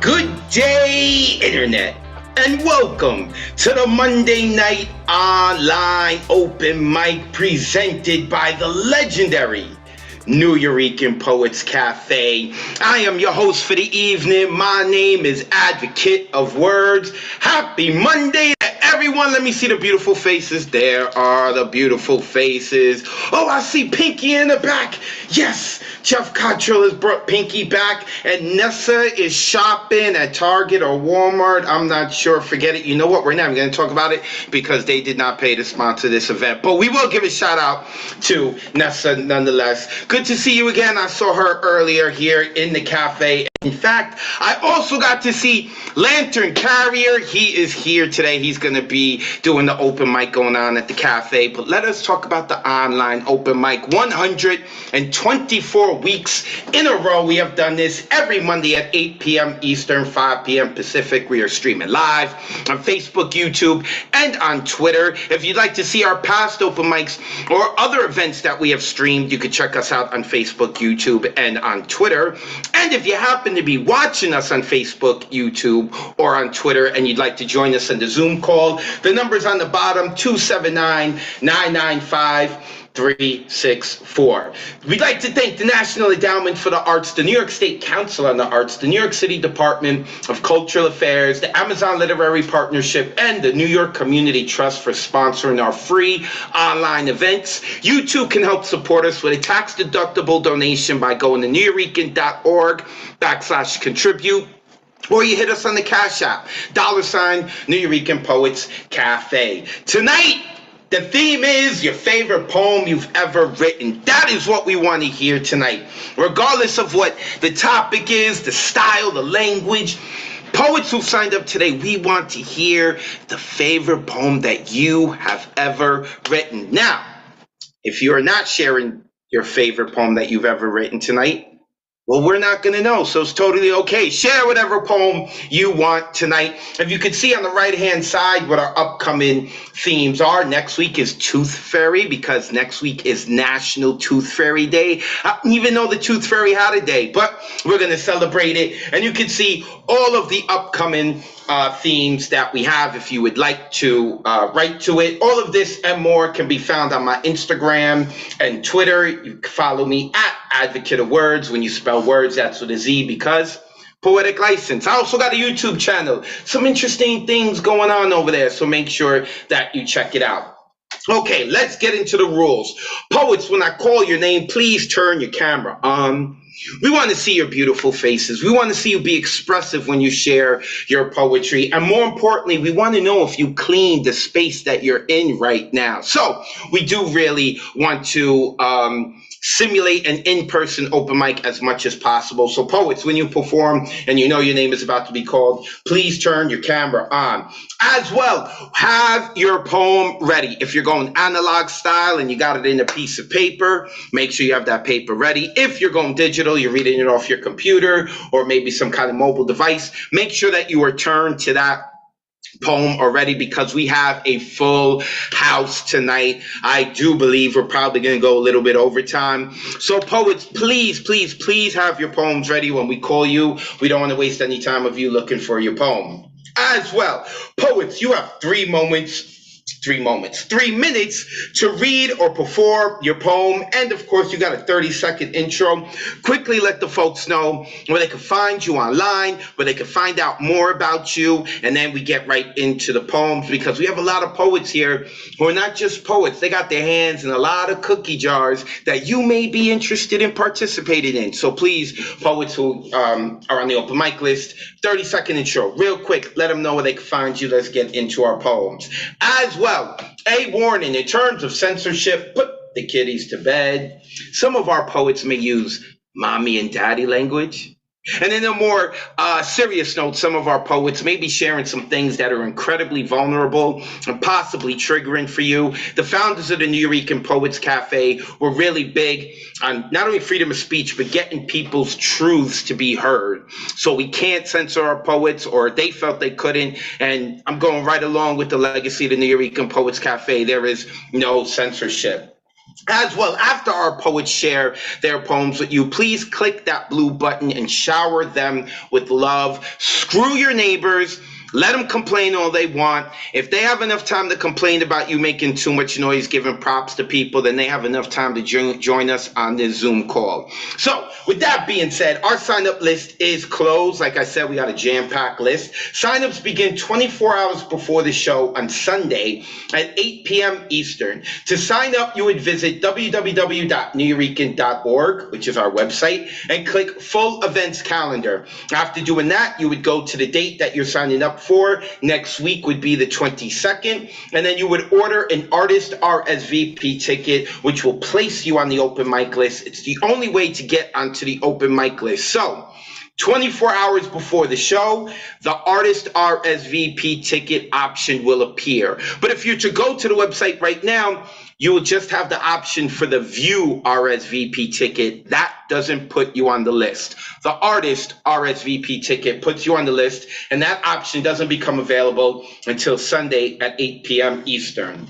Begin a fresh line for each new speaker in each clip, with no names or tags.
Good day, Internet, and welcome to the Monday Night Online Open Mic presented by the legendary New Eurekan Poets Cafe. I am your host for the evening. My name is Advocate of Wordz. Happy Monday to everyone. Let me see the beautiful faces. There are the beautiful faces. Oh, I see Pinky in the back. Yes, Jeff Cottrell has brought Pinky back, and Nessa is shopping at Target or Walmart. I'm not sure. Forget it. You know what? We're not even going to talk about it because they did not pay to sponsor this event. But we will give a shout out to Nessa nonetheless. Good to see you again. I saw her earlier here in the cafe. In fact, I also got to see Lantern Carrier. He is here today. He's going to be doing the open mic going on at the cafe. But let us talk about the online open mic. 124 weeks in a row. We have done this every Monday at 8 p.m. Eastern, 5 p.m. Pacific. We are streaming live on Facebook, YouTube, and on Twitter. If you'd like to see our past open mics or other events that we have streamed, you can check us out on Facebook, YouTube, and on Twitter. And if you happen to be watching us on Facebook, YouTube, or on Twitter, and you'd like to join us in the Zoom call, the number's on the bottom, 279-995-364. We'd like to thank the National Endowment for the Arts, the New York State Council on the Arts, the New York City Department of Cultural Affairs, the Amazon Literary Partnership, and the New York Community Trust for sponsoring our free online events. You too can help support us with a tax-deductible donation by going to neweurekan.org/contribute. Or you hit us on the Cash App, $ New Eurekan Poets Cafe. Tonight, the theme is your favorite poem you've ever written. That is what we want to hear tonight. Regardless of what the topic is, the style, the language, poets who signed up today, we want to hear the favorite poem that you have ever written. Now, if you are not sharing your favorite poem that you've ever written tonight, Well, we're not going to know, so it's totally okay. Share whatever poem you want tonight. If you can see on the right-hand side what our upcoming themes are, next week is Tooth Fairy, because next week is National Tooth Fairy Day. I don't even know the Tooth Fairy had a day, but we're going to celebrate it. And you can see all of the upcoming themes that we have if you would like to write to it. All of this and more can be found on my Instagram and Twitter. You can follow me at Advocate of Wordz. When you spell words, that's with a Z, because poetic license. I also got a YouTube channel. Some interesting things going on over there, so make sure that you check it out. Okay, let's get into the rules. Poets, when I call your name, please turn your camera on. We want to see your beautiful faces. We want to see you be expressive when you share your poetry. And more importantly, we want to know if you clean the space that you're in right now. So we do really want to simulate an in-person open mic as much as possible. So poets, when you perform and you know your name is about to be called, please turn your camera on. As well, have your poem ready. If you're going analog style and you got it in a piece of paper, make sure you have that paper ready. If you're going digital, you're reading it off your computer or maybe some kind of mobile device, make sure that you are turned to that poem already, because we have a full house tonight. I do believe we're probably going to go a little bit over time. So poets, please, please, please have your poems ready when we call you. We don't want to waste any time of you looking for your poem. As well, poets, you have 3 minutes to read or perform your poem. And of course, you got a 30-second intro. Quickly let the folks know where they can find you online, where they can find out more about you. And then we get right into the poems, because we have a lot of poets here who are not just poets. They got their hands in a lot of cookie jars that you may be interested in participating in. So please, poets who are on the open mic list, 30-second intro, real quick, let them know where they can find you. Let's get into our poems. As well, a warning in terms of censorship, put the kiddies to bed. Some of our poets may use mommy and daddy language. And in a more serious note, some of our poets may be sharing some things that are incredibly vulnerable and possibly triggering for you. The founders of the New Eurekan Poets Cafe were really big on not only freedom of speech, but getting people's truths to be heard. So we can't censor our poets, or they felt they couldn't. And I'm going right along with the legacy of the New Eurekan Poets Cafe. There is no censorship. As well, after our poets share their poems with you, please click that blue button and shower them with love. Screw your neighbors. Let them complain all they want. If they have enough time to complain about you making too much noise, giving props to people, then they have enough time to join us on this Zoom call. So with that being said, our sign-up list is closed. Like I said, we got a jam-packed list. Sign-ups begin 24 hours before the show on Sunday at 8 p.m. Eastern. To sign up, you would visit www.neweurekan.org, which is our website, and click Full Events Calendar. After doing that, you would go to the date that you're signing up for. Next week would be the 22nd, and then you would order an artist RSVP ticket, which will place you on the open mic list. It's the only way to get onto the open mic list. So 24 hours before the show, the artist RSVP ticket option will appear. But if you're to go to the website right now, you will just have the option for the view RSVP ticket. That doesn't put you on the list. The artist RSVP ticket puts you on the list, and that option doesn't become available until Sunday at 8 p.m. Eastern.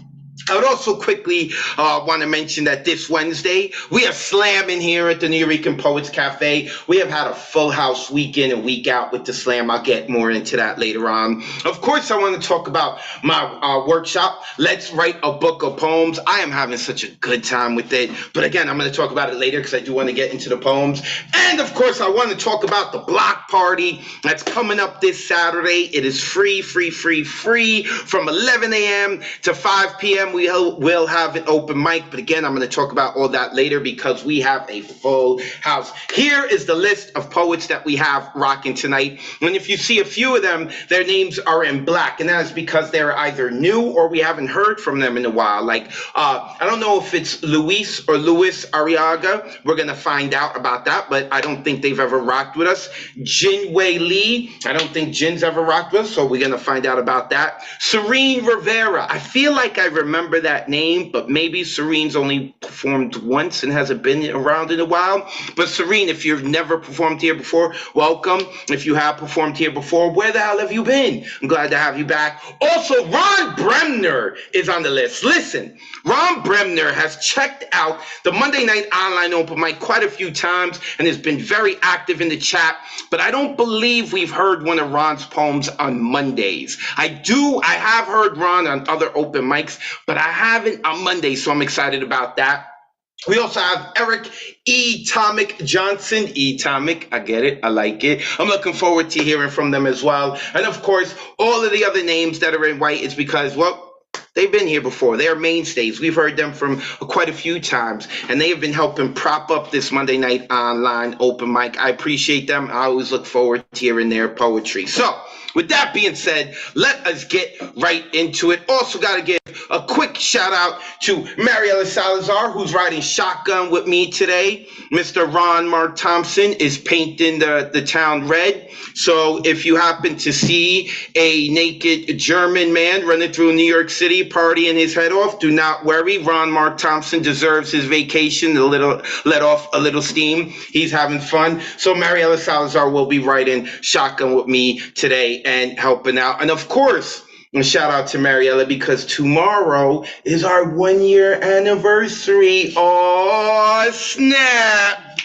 I would also quickly want to mention that this Wednesday, we are slamming here at the New Eurekan Poets Cafe. We have had a full house week in and week out with the slam. I'll get more into that later on. Of course, I want to talk about my workshop, Let's Write a Book of Poems. I am having such a good time with it. But again, I'm going to talk about it later because I do want to get into the poems. And of course, I want to talk about the block party that's coming up this Saturday. It is free from 11 a.m. to 5 p.m. We will have an open mic, but again, I'm going to talk about all that later because we have a full house. Here is the list of poets that we have rocking tonight. And if you see a few of them, their names are in black, and that is because they're either new or we haven't heard from them in a while. Like, I don't know if it's Luis or Luis Arriaga. We're going to find out about that, but I don't think they've ever rocked with us. Jin Wei Lee, I don't think Jin's ever rocked with us, so we're going to find out about that. Serene Rivera, I feel like I remember remember that name, but maybe Serene's only performed once and hasn't been around in a while. But Serene, if you've never performed here before, welcome. If you have performed here before, where the hell have you been? I'm glad to have you back. Also, Ron Bremner is on the list. Listen, Ron Bremner has checked out the Monday Night Online Open Mic quite a few times and has been very active in the chat, but I don't believe we've heard one of Ron's poems on Mondays. I have heard Ron on other open mics, but I haven't on Mondays, so I'm excited about that. We also have Eric E. Tomic Johnson. E. Tomic, I get it. I like it. I'm looking forward to hearing from them as well. And of course, all of the other names that are in white is because, well, they've been here before. They are mainstays. We've heard them from quite a few times, and they have been helping prop up this Monday Night Online open mic. I appreciate them. I always look forward to hearing their poetry. So, with that being said, let us get right into it. Also got to give a quick shout out to Mariela Salazar, who's riding shotgun with me today. Mr. Ron Mark Thompson is painting the town red. So if you happen to see a naked German man running through New York City partying his head off, do not worry. Ron Mark Thompson deserves his vacation, let off a little steam. He's having fun. So Mariela Salazar will be riding shotgun with me today and helping out. And of course, a shout out to Mariella because tomorrow is our 1 year anniversary. Oh, snap.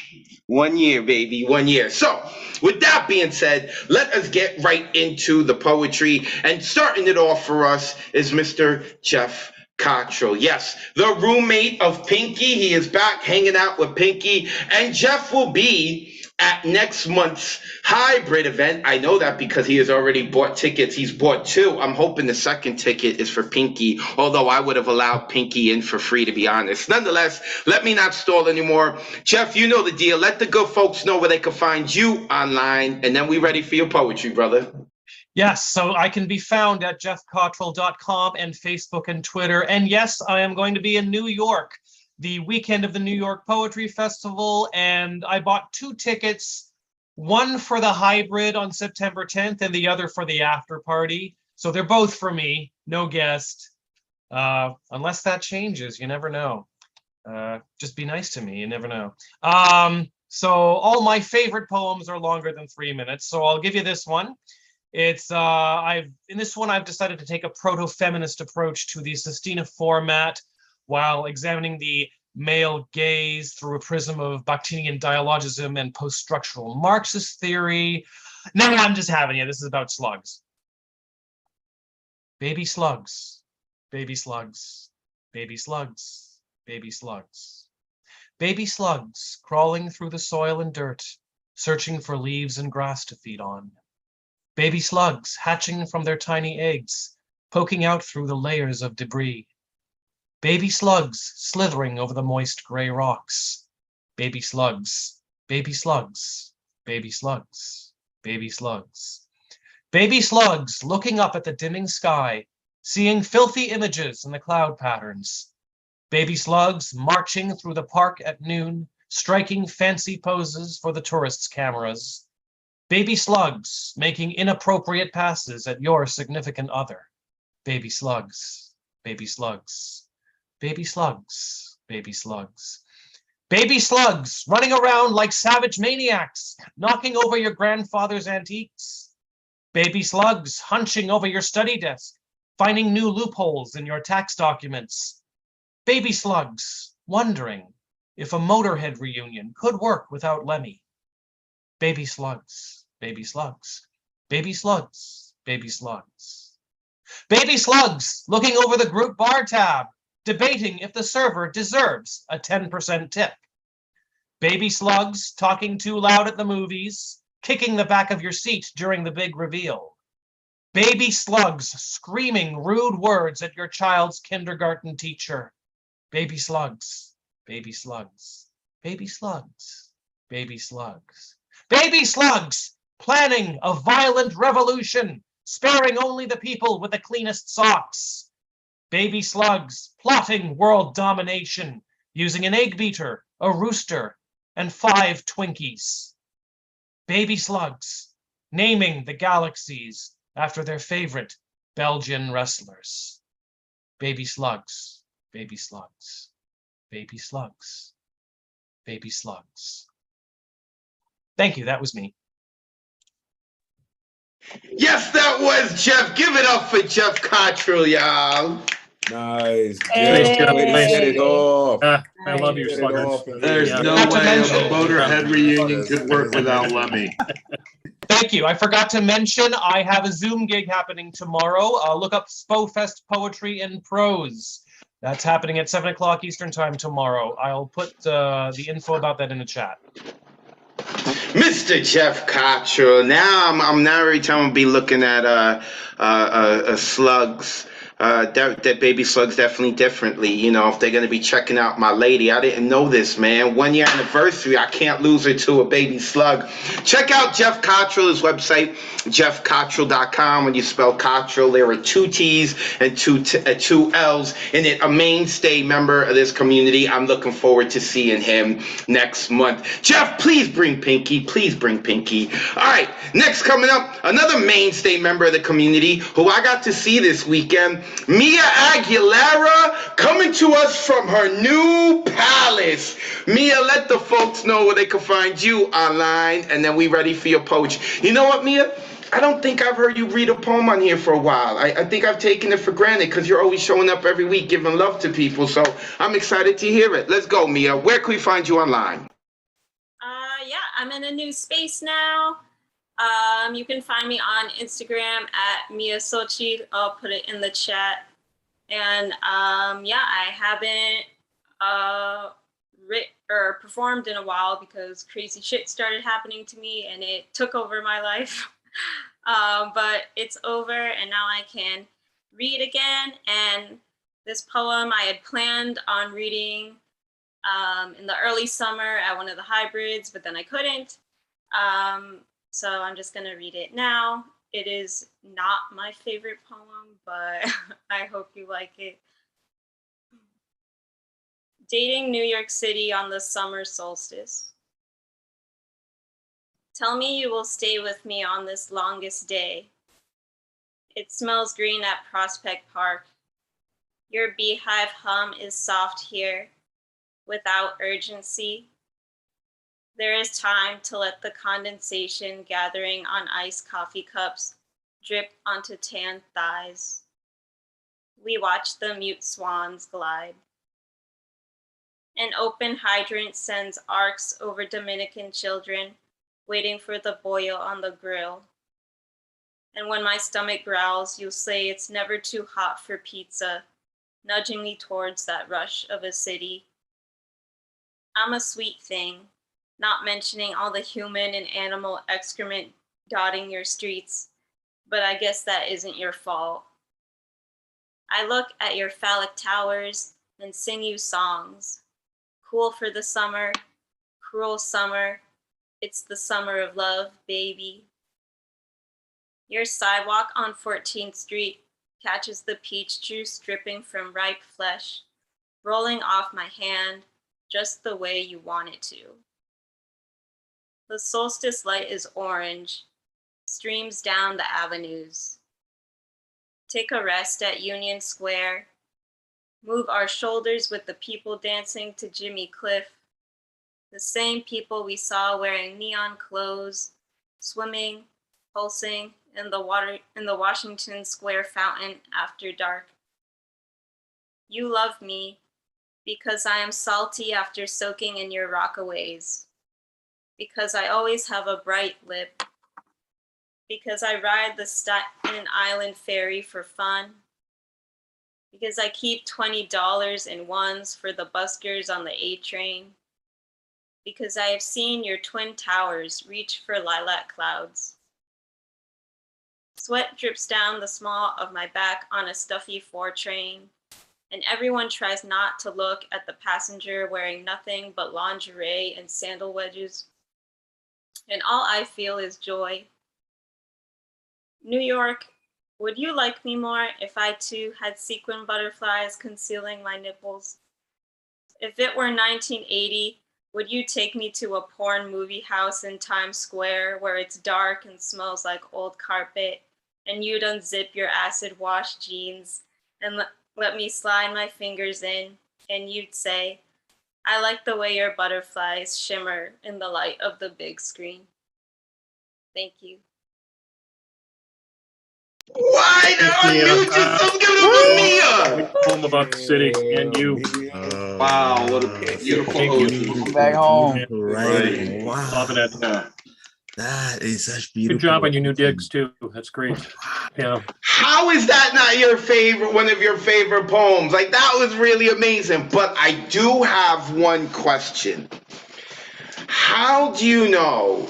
1 year, baby, 1 year. So with that being said, let us get right into the poetry. And starting it off for us is Mr. Jeff Cottrell. Yes, the roommate of Pinky. He is back hanging out with Pinky. And Jeff will be at next month's hybrid event. I know that because he has already bought tickets. He's bought two. I'm hoping the second ticket is for Pinky, although I would have allowed Pinky in for free, to be honest. Nonetheless, let me not stall anymore. Jeff, you know the deal. Let the good folks know where they can find you online, and then we ready for your poetry, brother.
Yes, so I can be found at jeffcottrell.com and Facebook and Twitter. And yes, I am going to be in New York the weekend of the New York Poetry Festival, and I bought two tickets, one for the hybrid on September 10th and the other for the after party. So they're both for me, no guest. Unless that changes, you never know. Just be nice to me, you never know. So all my favorite poems are longer than 3 minutes, so I'll give you this one. It's in this one I've decided to take a proto-feminist approach to the Sestina format, while examining the male gaze through a prism of Bakhtinian dialogism and post-structural Marxist theory. No, I'm just having it. This is about slugs. Baby slugs, baby slugs, baby slugs, baby slugs. Baby slugs crawling through the soil and dirt, searching for leaves and grass to feed on. Baby slugs hatching from their tiny eggs, poking out through the layers of debris. Baby slugs slithering over the moist gray rocks. Baby slugs, baby slugs, baby slugs, baby slugs. Baby slugs looking up at the dimming sky, seeing filthy images in the cloud patterns. Baby slugs marching through the park at noon, striking fancy poses for the tourists' cameras. Baby slugs making inappropriate passes at your significant other. Baby slugs, baby slugs. Baby slugs, baby slugs. Baby slugs running around like savage maniacs, knocking over your grandfather's antiques. Baby slugs hunching over your study desk, finding new loopholes in your tax documents. Baby slugs wondering if a Motorhead reunion could work without Lemmy. Baby slugs, baby slugs, baby slugs, baby slugs. Baby slugs looking over the group bar tab, debating if the server deserves a 10% tip. Baby slugs talking too loud at the movies, kicking the back of your seat during the big reveal. Baby slugs screaming rude words at your child's kindergarten teacher. Baby slugs, baby slugs, baby slugs, baby slugs. Baby slugs planning a violent revolution, sparing only the people with the cleanest socks. Baby slugs plotting world domination, using an egg beater, a rooster, and 5 Twinkies. Baby slugs naming the galaxies after their favorite Belgian wrestlers. Baby slugs, baby slugs, baby slugs, baby slugs. Thank you, that was me.
Yes, that was Jeff. Give it up for Jeff Cottrell, y'all.
Nice.
Hey.
Jeff, way to set it off.
I love your
Set it
sluggers.
off and
There's
yeah.
no
Not to
way a
mention-
Motorhead reunion could work without Lemmy.
Thank you. I forgot to mention I have a Zoom gig happening tomorrow. Look up SpoFest Poetry and Prose. That's happening at 7 o'clock Eastern Time tomorrow. I'll put the info about that in the chat.
Mr. Jeff Cottrell. Now I'm now every time I'll be looking at slugs. That baby slugs definitely differently. You know, if they're gonna be checking out my lady, I didn't know this, man. 1 year anniversary, I can't lose her to a baby slug. Check out Jeff Cottrell, his website, jeffcottrell.com. When you spell Cottrell, there are 2 T's and 2 L's in it. A mainstay member of this community. I'm looking forward to seeing him next month. Jeff, please bring Pinky. Please bring Pinky. All right, next coming up, another mainstay member of the community who I got to see this weekend. Mia Aguilera coming to us from her new palace. Mia, let the folks know where they can find you online, and then we ready for your poetry. You know what, Mia? I don't think I've heard you read a poem on here for a while. I think I've taken it for granted because you're always showing up every week giving love to people. So I'm excited to hear it. Let's go, Mia. Where can we find you online?
Yeah, I'm in a new space now. You can find me on Instagram at Mia Sochi. I'll put it in the chat. And yeah, I haven't performed in a while because crazy shit started happening to me and it took over my life. But it's over and now I can read again. And this poem I had planned on reading in the early summer at one of the hybrids, but then I couldn't. So I'm just gonna read it now. It is not my favorite poem, but I hope you like it. Dating New York City on the summer solstice. Tell me you will stay with me on this longest day. It smells green at Prospect Park. Your beehive hum is soft here, without urgency. There is time to let the condensation gathering on iced coffee cups drip onto tan thighs. We watch the mute swans glide. An open hydrant sends arcs over Dominican children, waiting for the boil on the grill. And when my stomach growls, you'll say it's never too hot for pizza, nudging me towards that rush of a city. I'm a sweet thing, not mentioning all the human and animal excrement dotting your streets, but I guess that isn't your fault. I look at your phallic towers and sing you songs. Cool for the summer, cruel summer, it's the summer of love, baby. Your sidewalk on 14th Street catches the peach juice dripping from ripe flesh, rolling off my hand just the way you want it to. The solstice light is orange, streams down the avenues. Take a rest at Union Square. Move our shoulders with the people dancing to Jimmy Cliff. The same people we saw wearing neon clothes, swimming, pulsing in the Washington Square fountain after dark. You love me because I am salty after soaking in your rockaways. Because I always have a bright lip. Because I ride the Staten Island ferry for fun. Because I keep $20 in ones for the buskers on the A train. Because I have seen your twin towers reach for lilac clouds. Sweat drips down the small of my back on a stuffy 4 train, and everyone tries not to look at the passenger wearing nothing but lingerie and sandal wedges. And all I feel is joy. New York, would you like me more if I too had sequin butterflies concealing my nipples? If it were 1980, would you take me to a porn movie house in Times Square where it's dark and smells like old carpet, and you'd unzip your acid wash jeans and Let me slide my fingers in, and you'd say, I like the way your butterflies shimmer in the light of the big screen. Thank you.
Why unmute yourself? Give it up for Mia.
Home about the city and you.
Wow, what a beautiful OG.
Back home.
Right.
Wow.
Loving it.
That is such beautiful.
Good job on your new digs too. That's great. Yeah.
How is that not your favorite, one of your favorite poems? Like, that was really amazing. But I do have one question. How do you know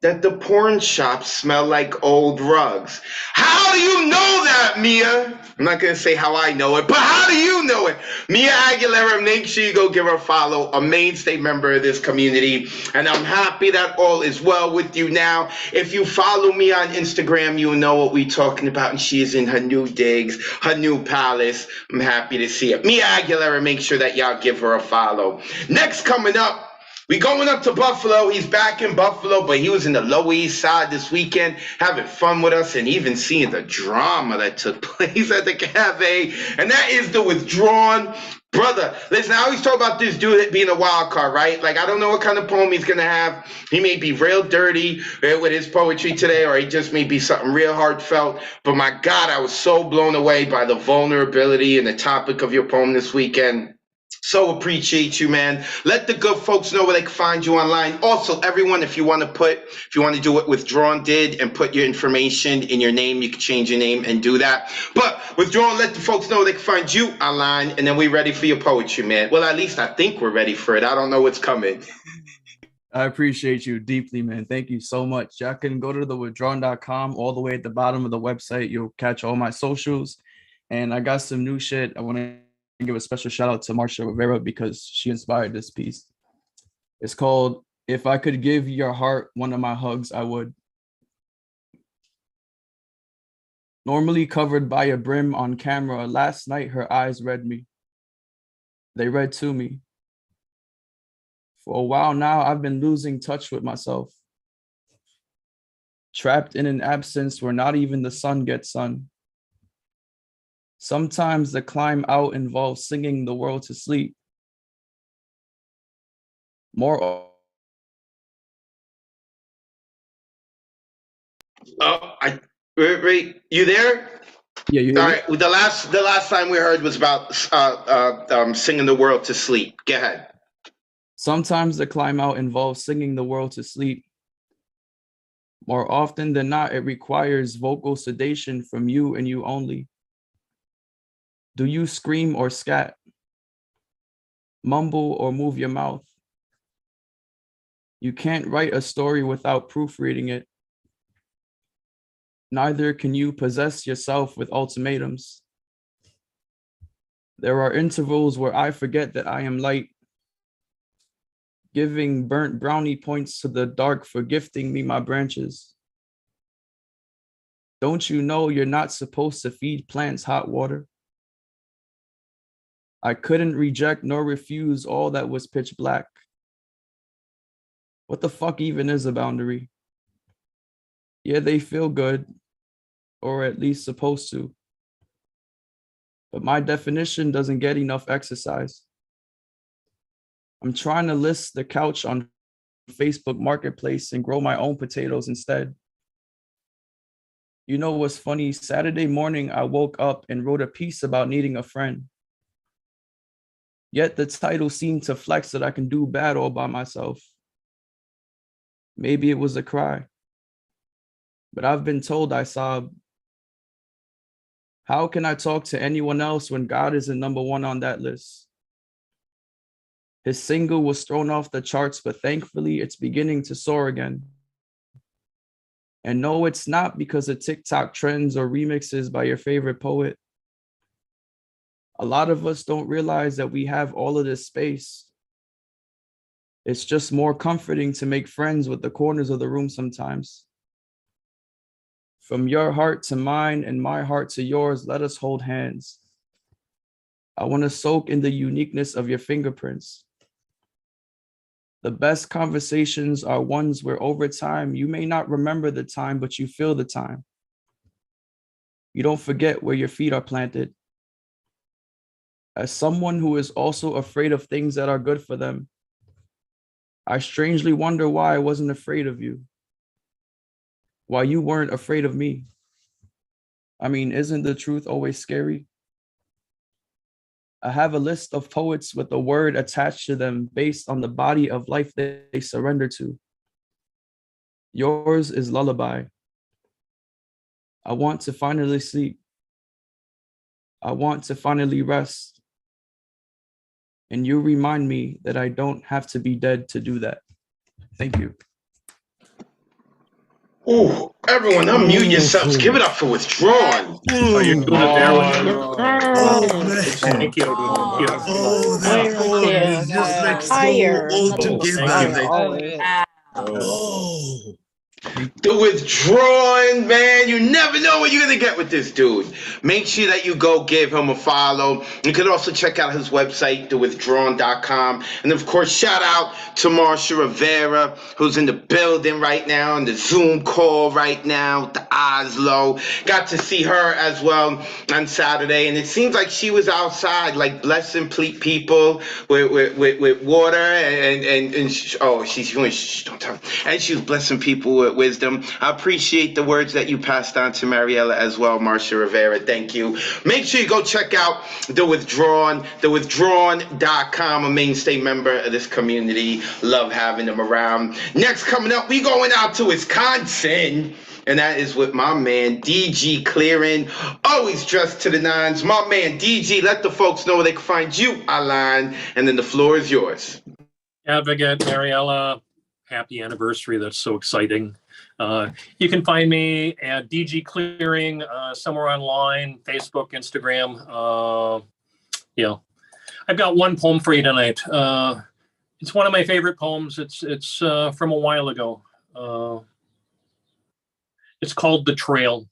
that the porn shops smell like old rugs? How do you know that, Mia? I'm not going to say how I know it, but how do you know it? Mia Aguilera, make sure you go give her a follow, a mainstay member of this community. And I'm happy that all is well with you now. If you follow me on Instagram, you'll know what we're talking about. And she is in her new digs, her new palace. I'm happy to see it. Mia Aguilera, make sure that y'all give her a follow. Next coming up, we going up to Buffalo. He's back in Buffalo, but he was in the Lower East Side this weekend, having fun with us and even seeing the drama that took place at the cafe. And that is the Withdrawn. Brother, listen, I always talk about this dude being a wild card, right? Like, I don't know what kind of poem he's going to have. He may be real dirty with his poetry today, or he just may be something real heartfelt. But my God, I was so blown away by the vulnerability and the topic of your poem this weekend. So appreciate you, man. Let the good folks know where they can find you online. Also, everyone, if you want to do what Withdrawn did and put your information in your name, you can change your name and do that. But Withdrawn, let the folks know they can find you online, and then we're ready for your poetry, man. Well, at least I think we're ready for it. I don't know what's coming.
I appreciate you deeply, man. Thank you so much. Y'all can go to thewithdrawn.com. All the way at the bottom of the website, you'll catch all my socials. And I got some new shit. I want to give a special shout out to Marsha Rivera because she inspired this piece. It's called If I Could Give Your Heart One of My Hugs, I Would. Normally covered by a brim on camera, last night her eyes read me. They read to me. For a while now, I've been losing touch with myself. Trapped in an absence where not even the sun gets sun. Sometimes the climb out involves singing the world to sleep. More.
Wait, you there?
Yeah, you.
All right. The last time we heard was about singing the world to sleep. Go ahead.
Sometimes the climb out involves singing the world to sleep. More often than not, it requires vocal sedation from you and you only. Do you scream or scat? Mumble or move your mouth? You can't write a story without proofreading it. Neither can you possess yourself with ultimatums. There are intervals where I forget that I am light, giving burnt brownie points to the dark for gifting me my branches. Don't you know you're not supposed to feed plants hot water? I couldn't reject nor refuse all that was pitch black. What the fuck even is a boundary? Yeah, they feel good, or at least supposed to. But my definition doesn't get enough exercise. I'm trying to list the couch on Facebook Marketplace and grow my own potatoes instead. You know what's funny? Saturday morning, I woke up and wrote a piece about needing a friend. Yet the title seemed to flex that I can do bad all by myself. Maybe it was a cry, but I've been told I sob. How can I talk to anyone else when God isn't number one on that list? His single was thrown off the charts, but thankfully it's beginning to soar again. And no, it's not because of TikTok trends or remixes by your favorite poet. A lot of us don't realize that we have all of this space. It's just more comforting to make friends with the corners of the room sometimes. From your heart to mine and my heart to yours, let us hold hands. I want to soak in the uniqueness of your fingerprints. The best conversations are ones where over time, you may not remember the time, but you feel the time. You don't forget where your feet are planted. As someone who is also afraid of things that are good for them, I strangely wonder why I wasn't afraid of you. Why you weren't afraid of me. I mean, isn't the truth always scary? I have a list of poets with a word attached to them based on the body of life they surrender to. Yours is lullaby. I want to finally sleep. I want to finally rest. And you remind me that I don't have to be dead to do that. Thank you.
Ooh, everyone unmute yourselves. Give it up for Withdrawn.
Oh, you're doing it there.
Oh, man.
Thank you.
Oh,
Thank
that song is just like so all together.
you.
Oh,
The Withdrawn, man. You never know what you're going to get with this dude. Make sure that you go give him a follow. You can also check out his website, thewithdrawn.com. And of course, shout out to Marsha Rivera, who's in the building right now, on the Zoom call right now, with the eyes low. Got to see her as well on Saturday. And it seems like she was outside, like blessing people with water. And don't tell me. And she was blessing people with wisdom. I appreciate the words that you passed on to Mariella as well, Marsha Rivera. Thank you. Make sure you go check out The Withdrawn, thewithdrawn.com, a mainstay member of this community. Love having them around. Next coming up, we going out to Wisconsin. And that is with my man, DG Clearing. Always dressed to the nines. My man, DG, let the folks know where they can find you online. And then the floor is yours.
Advocate, Mariella, happy anniversary. That's so exciting. You can find me at DG Clearing, somewhere online, Facebook, Instagram. I've got one poem for you tonight. It's one of my favorite poems. It's from a while ago. It's called The Trail.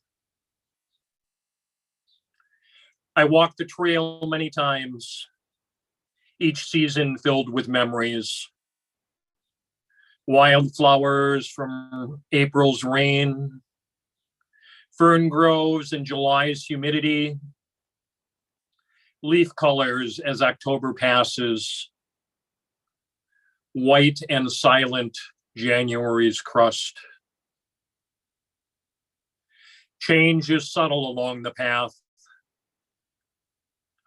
I walked the trail many times, each season filled with memories. Wildflowers from April's rain, fern groves in July's humidity, leaf colors as October passes, white and silent January's crust. Change is subtle along the path.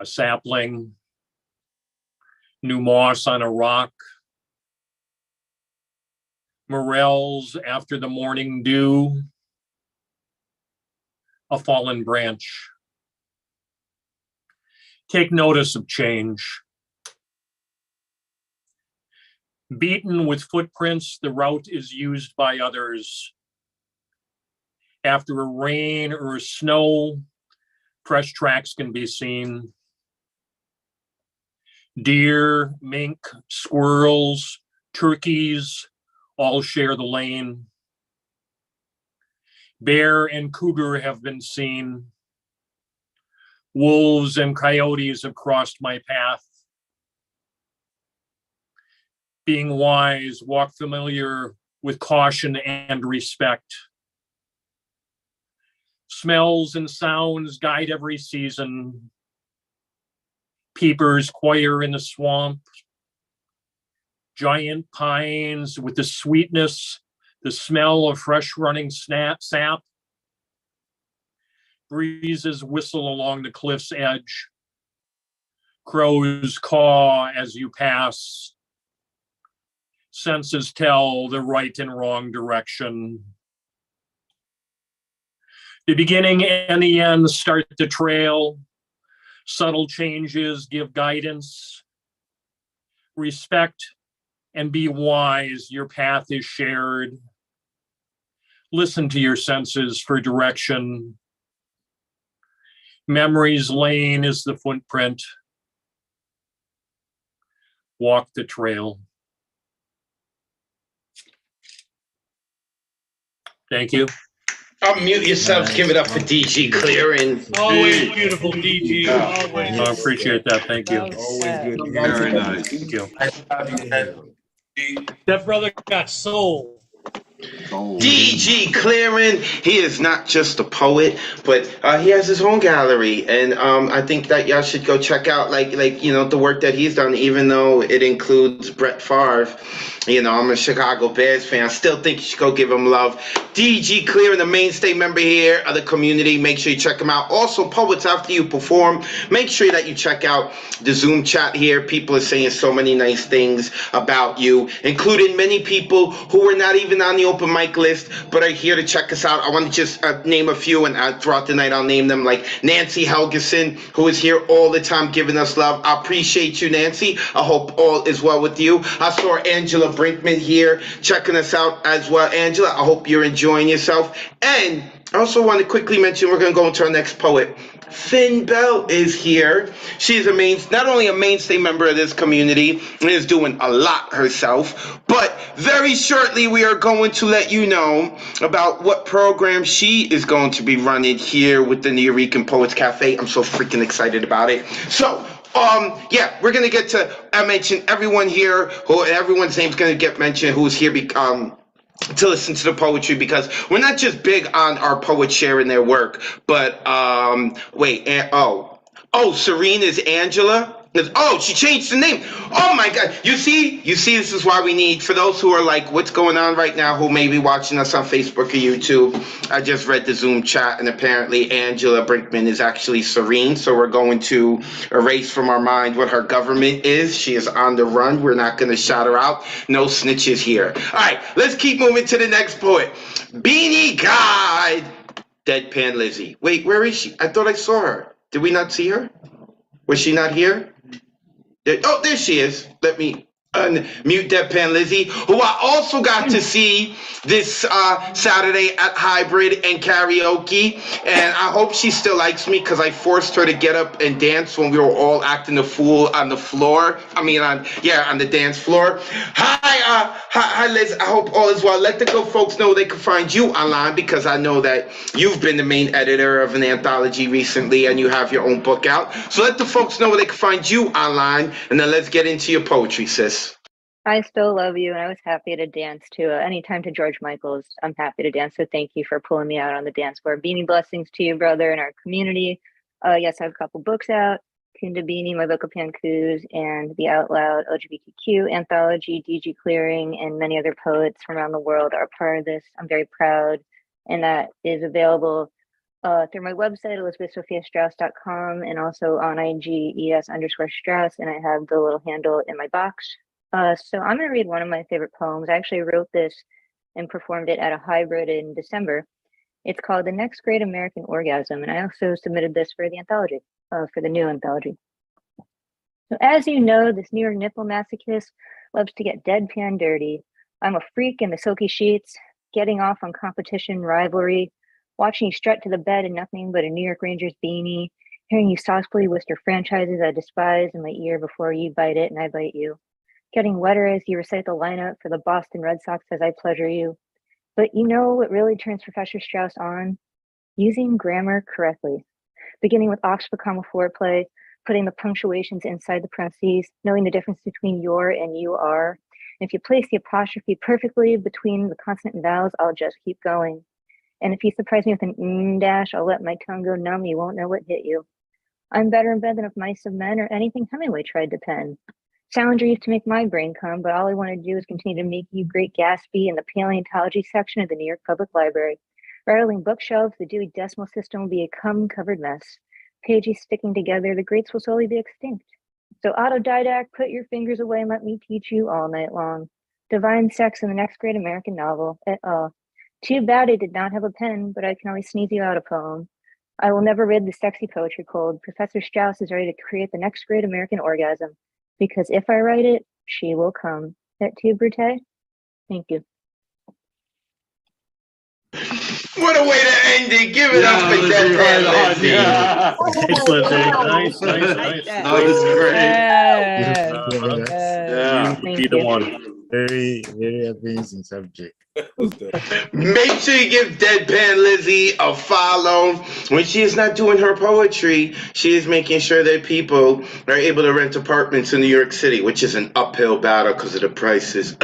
A sapling, new moss on a rock, morels after the morning dew, a fallen branch. Take notice of change. Beaten with footprints, the route is used by others. After a rain or a snow, fresh tracks can be seen. Deer, mink, squirrels, turkeys, all share the lane. Bear and cougar have been seen. Wolves and coyotes have crossed my path. Being wise, walk familiar with caution and respect. Smells and sounds guide every season. Peepers choir in the swamp. Giant pines with the sweetness, the smell of fresh running sap. Breezes whistle along the cliff's edge. Crows caw as you pass. Senses tell the right and wrong direction. The beginning and the end start the trail. Subtle changes give guidance. Respect and be wise, your path is shared. Listen to your senses for direction. Memory's lane is the footprint. Walk the trail. Thank you.
Unmute yourselves. Give it up for DG Clearing.
Always beautiful, DG. Always. I appreciate that. Thank you.
always good.
Very nice.
Thank you.
Nice to have you, Ted.
That brother got soul.
DG Clearing, he is not just a poet, but he has his own gallery, and I think that y'all should go check out the work that he's done, even though it includes Brett Favre. I'm a Chicago Bears fan. I still think you should go give him love. DG Clearing, the mainstay member here of the community. Make sure you check him out. Also, poets, after you perform, make sure that you check out the Zoom chat here. People are saying so many nice things about you, including many people who were not even on the open mic list, but are here to check us out. I want to just name a few, and throughout the night I'll name them, like Nancy Helgeson, who is here all the time giving us love. I appreciate you, Nancy. I hope all is well with you. I saw Angela Brinkman here checking us out as well. Angela, I hope you're enjoying yourself. And I also want to quickly mention we're going to go into our next poet. Finn Bell is here. She's not only a mainstay member of this community and is doing a lot herself, but very shortly we are going to let you know about what program she is going to be running here with the Nuyorican Poets Cafe. I'm so freaking excited about it. So, we're going to get to mention everyone here, everyone's name's going to get mentioned who's here to listen to the poetry, because we're not just big on our poets sharing their work, but Serene is Angela. Oh, she changed the name. Oh my God. You see, this is why we need, for those who are like, what's going on right now, who may be watching us on Facebook or YouTube. I just read the Zoom chat, and apparently Angela Brinkman is actually Serene. So we're going to erase from our mind what her government is. She is on the run. We're not going to shout her out. No snitches here. All right, let's keep moving to the next poet. Beanie Guide. Deadpan Lizzie. Wait, where is she? I thought I saw her. Did we not see her? Was she not here? Oh, there she is. Let me unmute Deadpan Lizzie, who I also got to see this Saturday at Hybrid and Karaoke. And I hope she still likes me, because I forced her to get up and dance when we were all acting a fool on the floor. On the dance floor. Hi, Liz. I hope all is well. Let the good folks know they can find you online, because I know that you've been the main editor of an anthology recently and you have your own book out. So let the folks know where they can find you online, and then let's get into your poetry, sis.
I still love you, and I was happy to dance to anytime to George Michael's. I'm happy to dance, so thank you for pulling me out on the dance floor. Beanie blessings to you, brother, and our community. Yes, I have a couple books out. Kunda Beanie, my book of Pankus, and the Out Loud LGBTQ anthology, DG Clearing, and many other poets from around the world are part of this. I'm very proud, and that is available through my website, elizabethsophiastrauss.com, and also on IG, ES_Strauss, and I have the little handle in my box. So I'm going to read one of my favorite poems. I actually wrote this and performed it at a hybrid in December. It's called The Next Great American Orgasm, and I also submitted this for the anthology, for the new anthology. So as you know, this New York nipple masochist loves to get deadpan dirty. I'm a freak in the silky sheets, getting off on competition, rivalry, watching you strut to the bed in nothing but a New York Rangers beanie, hearing you softly whisper franchises I despise in my ear before you bite it and I bite you. Getting wetter as you recite the lineup for the Boston Red Sox as I pleasure you. But you know what really turns Professor Strauss on? Using grammar correctly. Beginning with oxford comma foreplay, putting the punctuations inside the parentheses, knowing the difference between your and you are. And if you place the apostrophe perfectly between the consonant and vowels, I'll just keep going. And if you surprise me with an dash, I'll let my tongue go numb. You won't know what hit you. I'm better in bed than if mice of men or anything Hemingway tried to pen. Salinger used to make my brain come, but all I want to do is continue to make you Great Gatsby in the paleontology section of the New York Public Library. Rattling bookshelves, the Dewey Decimal System will be a cum-covered mess. Pages sticking together, the greats will slowly be extinct. So autodidact, put your fingers away and let me teach you all night long. Divine sex in the next great American novel, et al. Too bad I did not have a pen, but I can always sneeze you out a poem. I will never rid the sexy poetry cold. Professor Strauss is ready to create the next great American orgasm. Because if I write it, she will come. Et tu, Brute? Thank you.
What a way to end it. Give it up for Deadpan Lizzie.
Yeah. Nice, Lizzie. Nice.
That was great.
Yeah. Be the one.
Very, very amazing subject.
Make sure you give Deadpan Lizzie a follow. When she is not doing her poetry, she is making sure that people are able to rent apartments in New York City, which is an uphill battle because of the prices.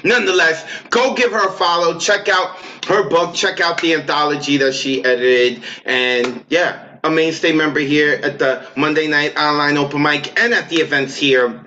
Nonetheless, go give her a follow. Check out her book. Check out the anthology that she edited. And yeah, a mainstay member here at the Monday Night Online Open Mic and at the events here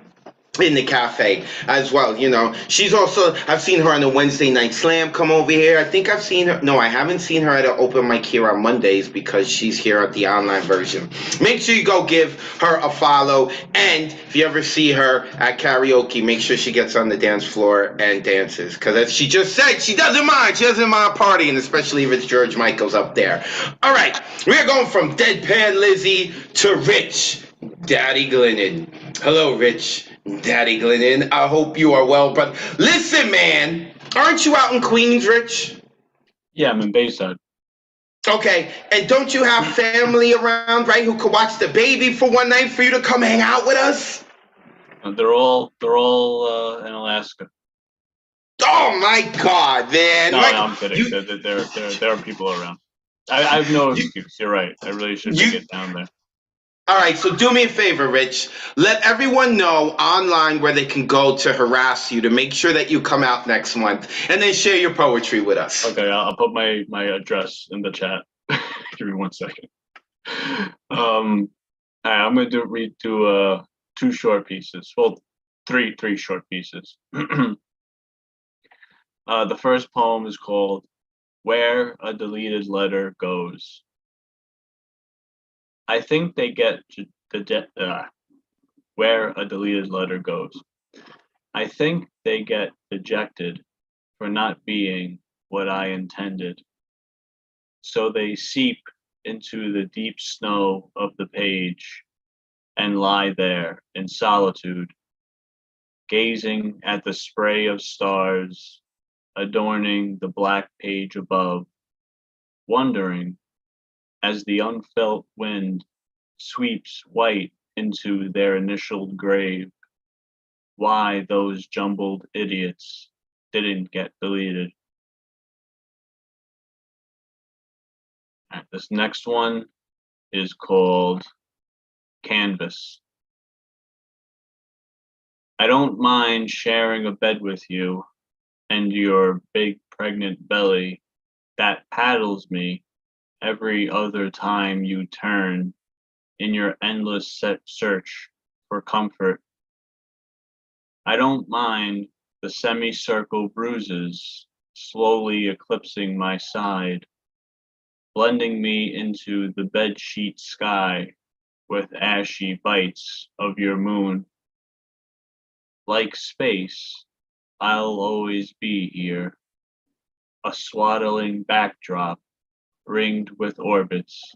in the cafe as well. You know, she's also, I've seen her on the Wednesday Night Slam come over here. I think I've seen her, no, I haven't seen her at an open mic here on Mondays because she's here at the online version. Make sure you go give her a follow, and if you ever see her at karaoke, make sure she gets on the dance floor and dances, because as she just said, she doesn't mind partying, especially if it's George Michael's up there. All right, we're going from Deadpan Lizzie to Rich Daddy Glennon. Hello, Rich Daddy Glennon. I hope you are well, brother. Listen, man, aren't you out in Queens, Rich?
Yeah, I'm in Bayside.
Okay, and don't you have family around, right, who could watch the baby for one night for you to come hang out with us?
They're all in Alaska.
Oh my God, man!
No,
Like,
I'm kidding. There are people around. I have no excuse. You're right. I really should get down there.
All right, so do me a favor, Rich. Let everyone know online where they can go to harass you to make sure that you come out next month, and then share your poetry with us.
Okay, I'll put my address in the chat. Give me 1 second. I'm gonna read two short pieces. Well, three short pieces. The first poem is called "Where a Deleted Letter Goes." I think they get where a deleted letter goes. I think they get dejected for not being what I intended. So they seep into the deep snow of the page and lie there in solitude, gazing at the spray of stars adorning the black page above, wondering as the unfelt wind sweeps white into their initialed grave, why those jumbled idiots didn't get deleted. Right, this next one is called Canvas. I don't mind sharing a bed with you and your big pregnant belly that paddles me every other time you turn in your endless search for comfort. I don't mind the semicircle bruises slowly eclipsing my side, blending me into the bedsheet sky with ashy bites of your moon. Like space, I'll always be here, a swaddling backdrop ringed with orbits,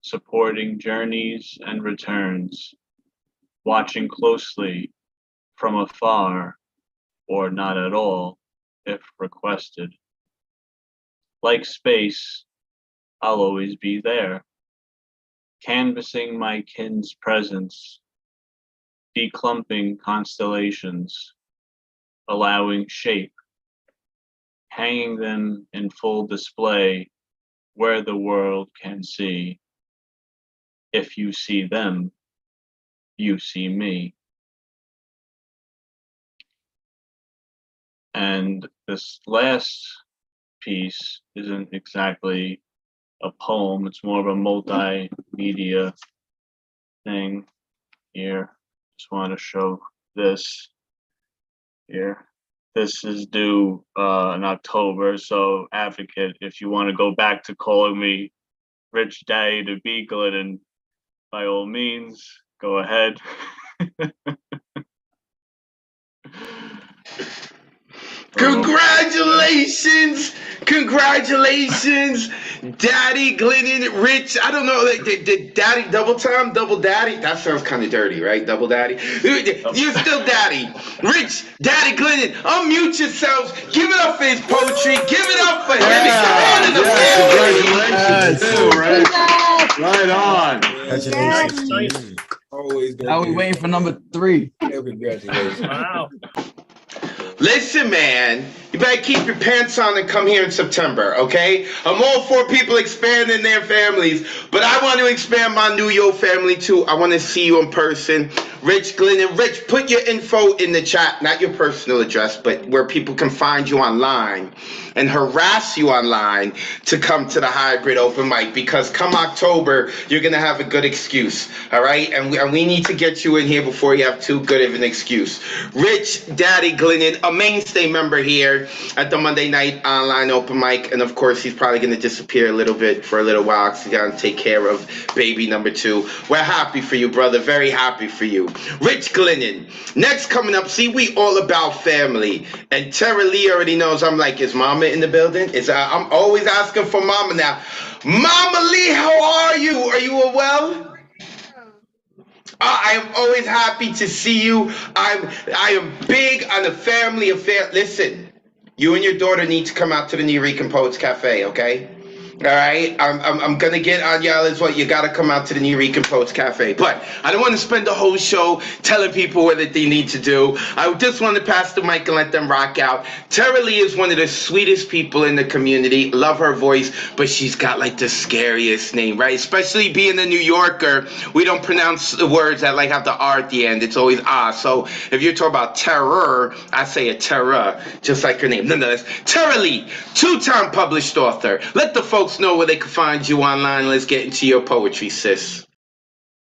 supporting journeys and returns, watching closely from afar or not at all if requested. Like space, I'll always be there, canvassing my kin's presence, declumping constellations, allowing shape, hanging them in full display where the world can see. If you see them, you see me. And this last piece isn't exactly a poem, it's more of a multimedia thing here. Just want to show this here. This is due in October, so advocate, if you want to go back to calling me Rich Daddy to be good, and by all means, go ahead.
Congratulations! Congratulations, Daddy Glennon, Rich. I don't know, did Daddy double daddy? That sounds kind of dirty, right? Double daddy. You're still daddy. Rich, Daddy Glennon, unmute yourselves. Give it up for his poetry. Give it up for him.
Congratulations. Right on.
Always. Now we waiting for number 3.
Congratulations.
Wow.
Listen, man, you better keep your pants on and come here in September, okay? I'm all for people expanding their families, but I want to expand my New York family too. I want to see you in person. Rich Glennon, Rich, put your info in the chat, not your personal address, but where people can find you online and harass you online to come to the hybrid open mic, because come October, you're going to have a good excuse, all right? And we need to get you in here before you have too good of an excuse. Rich Daddy Glennon, a mainstay member here at the Monday Night Online Open Mic, and of course, he's probably going to disappear a little bit for a little while because he's got to take care of baby number 2. We're happy for you, brother, very happy for you. Rich Glennon. Next coming up, see, we all about family. And Tara Lee already knows I'm like, is Mama in the building? I'm always asking for Mama now. Mama Lee, how are you? Are you well? I am always happy to see you. I am big on the family affair. Listen, you and your daughter need to come out to the New Rican Poets Cafe, okay? All right, I'm gonna get on y'all as well. You gotta come out to the New Rican Poets Cafe. But I don't want to spend the whole show telling people what they need to do. I just want to pass the mic and let them rock out. Tara Lee is one of the sweetest people in the community. Love her voice, but she's got like the scariest name, right? Especially being a New Yorker, we don't pronounce the words that like have the R at the end. It's always ah. So if you're talking about terror, I say a terror, just like her name. Nonetheless, Tara Lee, 2-time published author. Let the folks know where they can find you online. Let's get into your poetry, sis.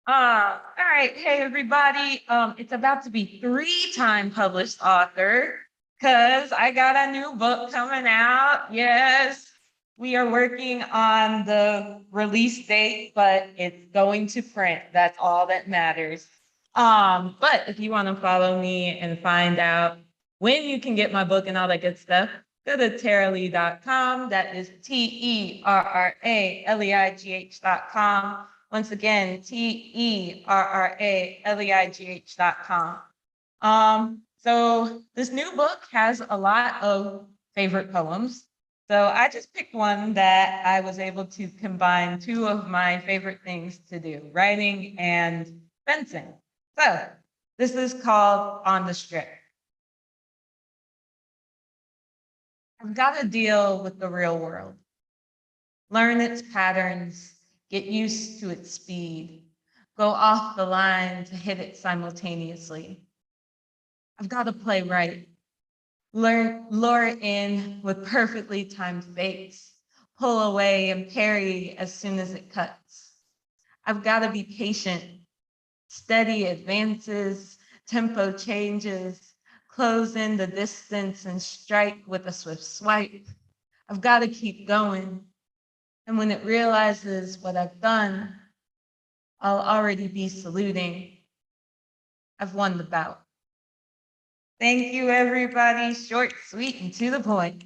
All right. Hey, everybody. It's about to be 3-time published author because I got a new book coming out. Yes, we are working on the release date, but it's going to print. That's all that matters. But if you want to follow me and find out when you can get my book and all that good stuff, go to teralee.com. That is TERRALEIGH.com. Once again, TERRALEIGH.com. So this new book has a lot of favorite poems. So I just picked one that I was able to combine 2 of my favorite things to do, writing and fencing. So this is called On the Strip. I've got to deal with the real world, learn its patterns, get used to its speed, go off the line to hit it simultaneously. I've got to play right, lure in with perfectly timed fakes, pull away and parry as soon as it cuts. I've got to be patient, steady advances, tempo changes, close in the distance and strike with a swift swipe. I've got to keep going. And when it realizes what I've done, I'll already be saluting. I've won the bout. Thank you, everybody. Short, sweet, and to the point.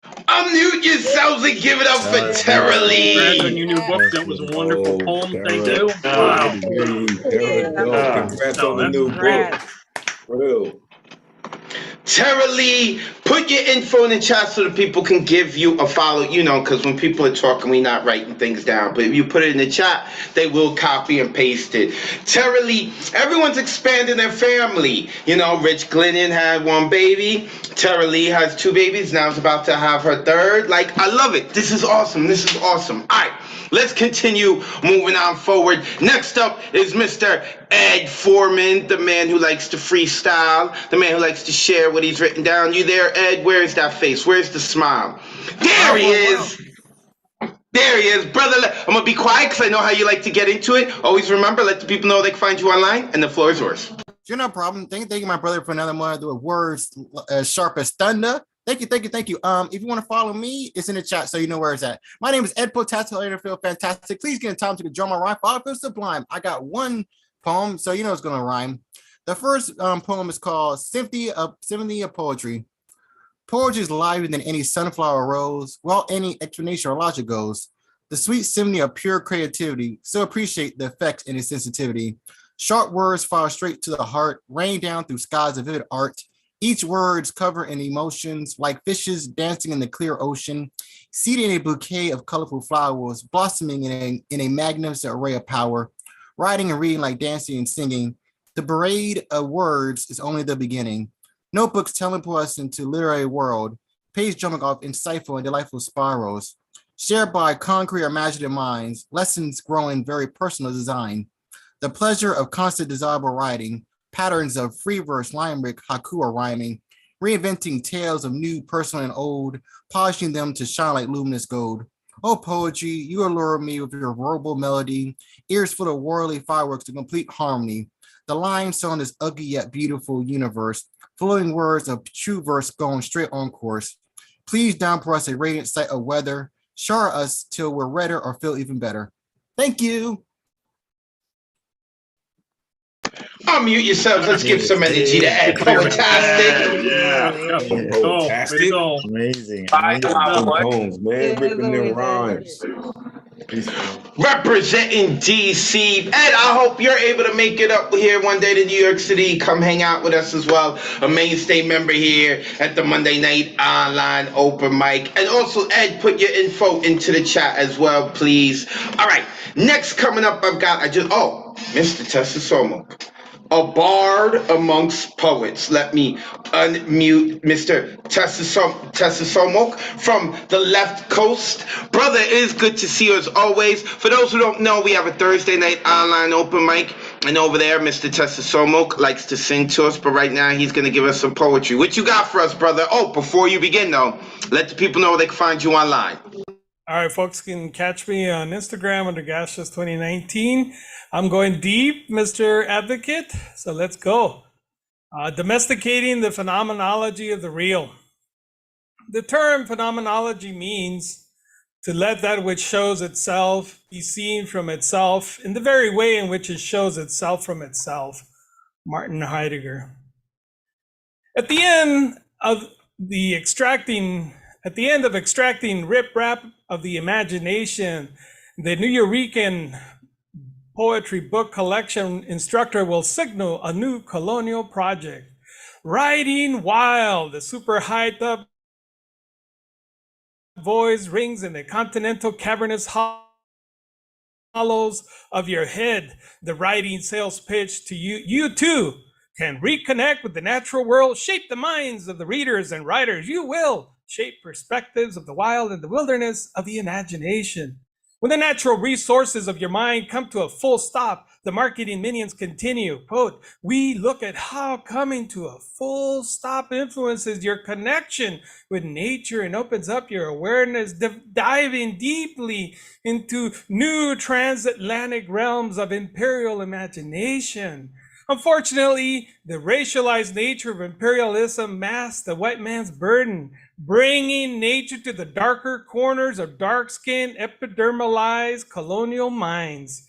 Unmute yourselves and give it up for Tara Lee.
Congrats on your new book. That was a wonderful poem. Thank you. Wow.
Congrats on the new book. Real.
Tara Lee, put your info in the chat so that people can give you a follow, you know, because when people are talking, we're not writing things down. But if you put it in the chat, they will copy and paste it. Tara Lee, everyone's expanding their family. You know, Rich Glennon had 1 baby. Tara Lee has 2 babies. Now is about to have her 3rd. Like, I love it. This is awesome. This is awesome. All right, let's continue moving on forward. Next up is Mr. Ed Foreman, the man who likes to freestyle, the man who likes to share what he's written down. You there, Ed? Where is that face? Where's the smile? There he is. There he is, brother. I'm gonna be quiet because I know how you like to get into it. Always remember, let the people know they can find you online, and the floor is yours.
Sure, no problem. Thank you, my brother, for another one with words as sharp as thunder. Thank you. If you want to follow me, it's in the chat, so you know where it's at. My name is Ed Potato. I feel fantastic. Please get in time to the drum rhyme. I feel sublime. I got 1 poem, so you know it's gonna rhyme. The first poem is called Symphony of Poetry. Poetry is livelier than any sunflower rose, well, any explanation or logic goes. The sweet symphony of pure creativity, so appreciate the effects and its sensitivity. Sharp words fall straight to the heart, rain down through skies of vivid art. Each word's covered in emotions, like fishes dancing in the clear ocean, seated in a bouquet of colorful flowers, blossoming in a magnificent array of power. Writing and reading like dancing and singing. The parade of words is only the beginning. Notebooks teleport us into literary world, page jumping off insightful and delightful spirals, shared by concrete or imaginative minds, lessons growing very personal design. The pleasure of constant desirable writing, patterns of free verse, limerick, haiku, or rhyming, reinventing tales of new, personal, and old, polishing them to shine like luminous gold. Oh, poetry, you allure me with your verbal melody, ears full of worldly fireworks to complete harmony. The line song is ugly yet beautiful universe, flowing words of true verse going straight on course. Please downpour us a radiant sight of weather, shower us till we're redder or feel even better. Thank you.
Unmute yourselves. Let's give some energy to Ed Poetastic.
Way to go.
Amazing.
Poems, man. Ripping them rhymes.
Representing DC. Ed, I hope you're able to make it up here one day to New York City. Come hang out with us as well. A mainstay member here at the Monday Night Online Open Mic. And also, Ed, put your info into the chat as well, please. All right. Next coming up, Mr. Tessa Somok. A bard amongst poets. Let me unmute Mr. Tessa Somok from the left coast. Brother, it is good to see you as always. For those who don't know, we have a Thursday night online open mic. And over there, Mr. Tessa Somok likes to sing to us, but right now he's going to give us some poetry. What you got for us, brother? Oh, before you begin, though, let the people know where they can find you online.
All right, folks can catch me on Instagram under Gaseous2019. I'm going deep, Mr. Advocate. So let's go. Domesticating the phenomenology of the real. The term phenomenology means to let that which shows itself be seen from itself in the very way in which it shows itself from itself. Martin Heidegger. At the end of extracting rip-rap of the imagination, the Nuyorican poetry book collection instructor will signal a new colonial project. Riding wild, the super hyped up voice rings in the continental cavernous hollows of your head. The writing sales pitch to you. You too can reconnect with the natural world, shape the minds of the readers and writers. You will shape perspectives of the wild and the wilderness of the imagination. When the natural resources of your mind come to a full stop, the marketing minions continue. Quote, we look at how coming to a full stop influences your connection with nature and opens up your awareness, diving deeply into new transatlantic realms of imperial imagination. Unfortunately, the racialized nature of imperialism masks the white man's burden, bringing nature to the darker corners of dark-skinned, epidermalized colonial minds.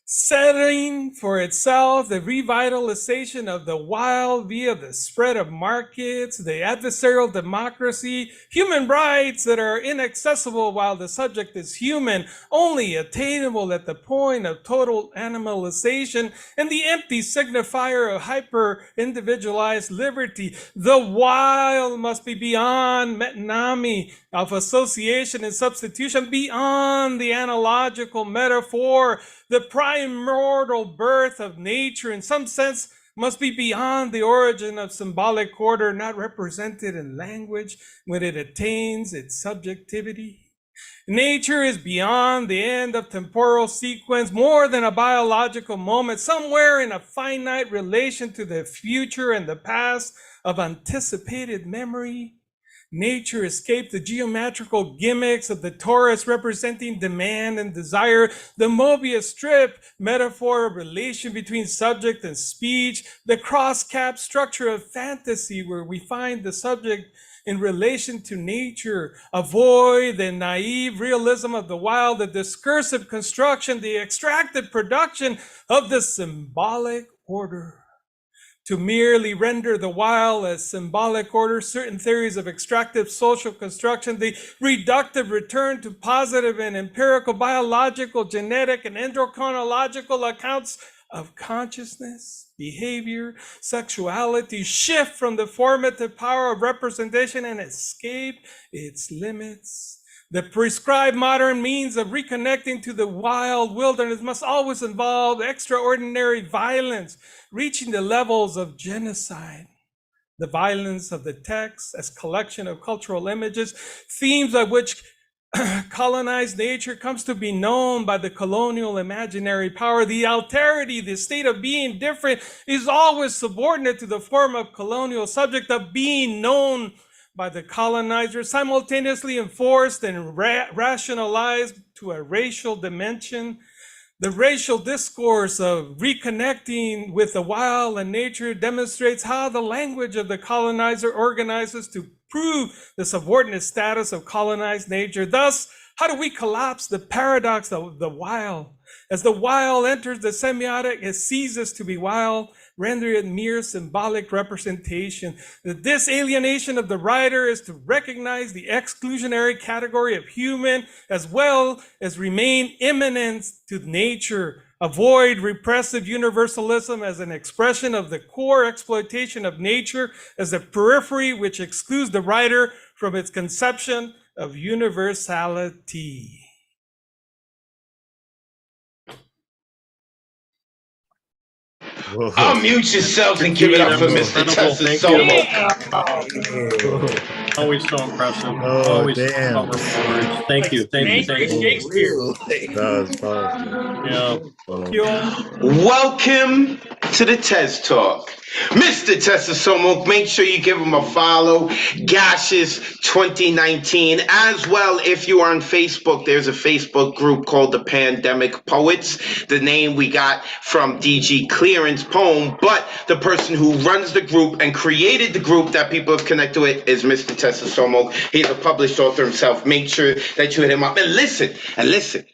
Setting for itself the revitalization of the wild via the spread of markets, the adversarial democracy, human rights that are inaccessible while the subject is human, only attainable at the point of total animalization, and the empty signifier of hyper-individualized liberty. The wild must be beyond metonymy of association and substitution, beyond the analogical metaphor. The primordial birth of nature, in some sense, must be beyond the origin of symbolic order, not represented in language when it attains its subjectivity. Nature is beyond the end of temporal sequence, more than a biological moment, somewhere in a finite relation to the future and the past of anticipated memory. Nature escaped the geometrical gimmicks of the torus representing demand and desire, the Mobius strip metaphor of relation between subject and speech, the cross-cap structure of fantasy where we find the subject in relation to nature, avoid the naive realism of the wild, the discursive construction, the extracted production of the symbolic order. To merely render the wild as symbolic order, certain theories of extractive social construction, the reductive return to positive and empirical, biological, genetic, and endocrinological accounts of consciousness, behavior, sexuality, shift from the formative power of representation and escape its limits. The prescribed modern means of reconnecting to the wild wilderness must always involve extraordinary violence, reaching the levels of genocide. the violence of the text as collection of cultural images, themes by which colonized nature comes to be known by the colonial imaginary power. The alterity, the state of being different, is always subordinate to the form of colonial subject of being known by the colonizer, simultaneously enforced and rationalized to a racial dimension. The racial discourse of reconnecting with the wild and nature demonstrates how the language of the colonizer organizes to prove the subordinate status of colonized nature. Thus, how do we collapse the paradox of the wild? As the wild enters the semiotic, it ceases to be wild, rendering it mere symbolic representation. The disalienation of the writer is to recognize the exclusionary category of human as well as remain immanent to nature. Avoid repressive universalism as an expression of the core exploitation of nature as a periphery which excludes the writer from its conception of universality.
Unmute yourselves and give it up for Mr. Tessa Somo.
Always so impressive.
Oh,
Always
damn.
powerful words. Thank you. Thank you.
That was powerful.
Yeah.
Welcome to the Tez Talk. Mr. Tessa Somo, make sure you give him a follow. Gashes 2019. As well, if you are on Facebook, there's a Facebook group called the Pandemic Poets. The name we got from DG Clearance's poem, but the person who runs the group and created the group that people have connected with is Mr. Tessa Somo. He's a published author himself. Make sure that you hit him up and listen.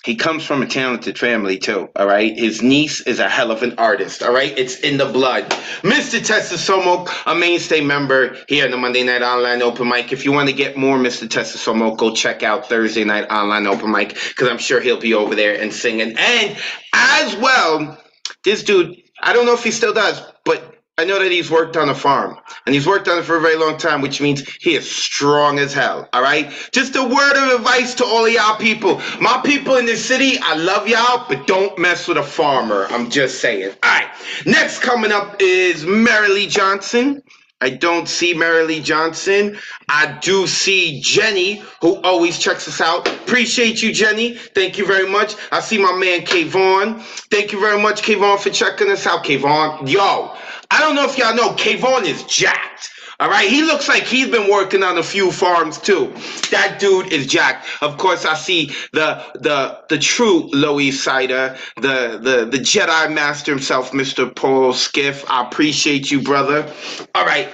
He comes from a talented family too, all right? His niece is a hell of an artist, all right? It's in the blood. Mr. Tessa Somo, a mainstay member here in the Monday Night Online Open Mic. If you want to get more Mr. Tessa Somo, go check out Thursday Night Online Open Mic because I'm sure he'll be over there and singing. And as well, this dude, I don't know if he still does, but I know that he's worked on a farm, and he's worked on it for a very long time, which means he is strong as hell, all right? Just a word of advice to all of y'all people. My people in this city, I love y'all, but don't mess with a farmer. I'm just saying. All right, next coming up is Marilee Johnson. I don't see Marilee Johnson. I do see Jenny, who always checks us out. Appreciate you, Jenny. Thank you very much. I see my man, Kayvon. Thank you very much, Kayvon, for checking us out, Kayvon. Yo, I don't know if y'all know, Kayvon is jacked. All right, he looks like he's been working on a few farms too. That dude is jacked. Of course, I see the true Low East Sider, the Jedi Master himself, Mr. Paul Skiff. I appreciate you, brother. All right.